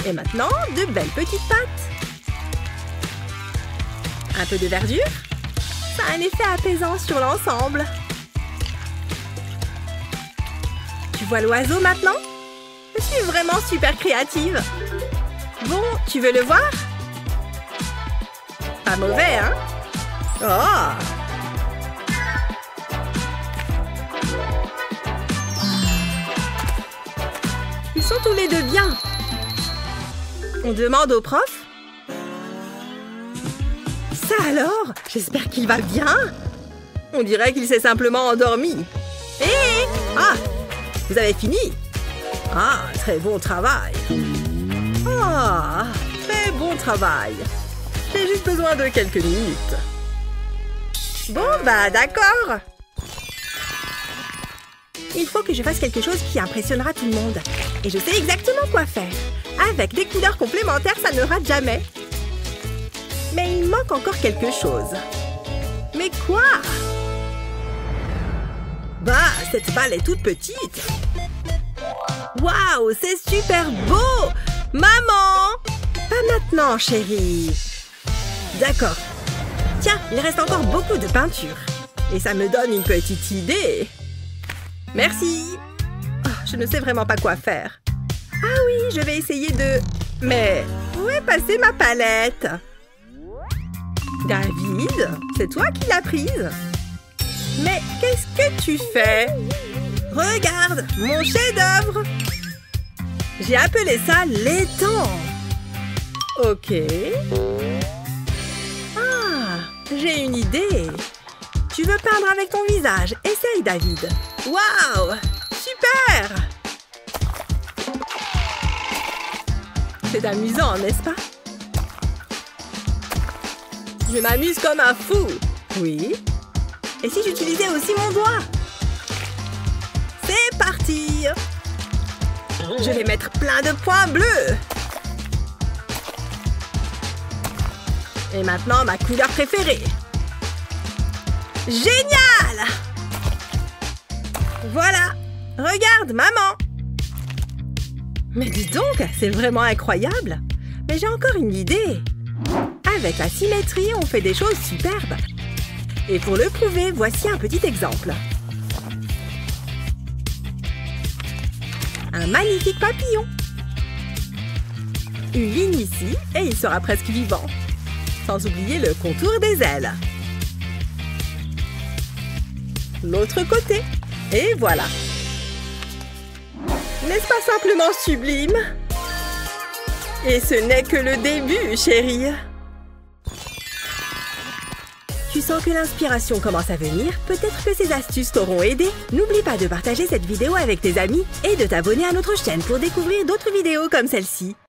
Et maintenant, de belles petites pattes. Un peu de verdure. Ça a un effet apaisant sur l'ensemble. Tu vois l'oiseau maintenant? Je suis vraiment super créative. Bon, tu veux le voir? Pas mauvais, hein? Oh! Ils sont tous les deux bien. On demande au prof? Ça alors? J'espère qu'il va bien. On dirait qu'il s'est simplement endormi. Hé! Ah! Vous avez fini? Ah, très bon travail. Ah, très bon travail. J'ai juste besoin de quelques minutes. Bon, bah d'accord. Il faut que je fasse quelque chose qui impressionnera tout le monde. Et je sais exactement quoi faire. Avec des couleurs complémentaires, ça ne rate jamais. Mais il manque encore quelque chose. Mais quoi? Bah, cette balle est toute petite. Waouh, c'est super beau! Maman! Pas maintenant, chérie. D'accord. Tiens, il reste encore beaucoup de peinture. Et ça me donne une petite idée. Merci. Oh, je ne sais vraiment pas quoi faire. Ah oui, je vais essayer de... Mais où est passée ma palette? David, c'est toi qui l'as prise? Mais qu'est-ce que tu fais? Regarde, mon chef-d'œuvre! J'ai appelé ça l'étang. Ok. Ah, j'ai une idée. Tu veux peindre avec ton visage? Essaye, David. Waouh! Super! C'est amusant, n'est-ce pas? Je m'amuse comme un fou. Oui. Et si j'utilisais aussi mon doigt? C'est parti! Je vais mettre plein de points bleus. Et maintenant, ma couleur préférée. Génial! Voilà! Regarde, maman! Mais dis donc, c'est vraiment incroyable! Mais j'ai encore une idée! Avec la symétrie, on fait des choses superbes! Et pour le prouver, voici un petit exemple. Un magnifique papillon! Une ligne ici, et il sera presque vivant. Sans oublier le contour des ailes. L'autre côté. Et voilà. N'est-ce pas simplement sublime? Et ce n'est que le début, chérie. Tu sens que l'inspiration commence à venir? Peut-être que ces astuces t'auront aidé. N'oublie pas de partager cette vidéo avec tes amis et de t'abonner à notre chaîne pour découvrir d'autres vidéos comme celle-ci.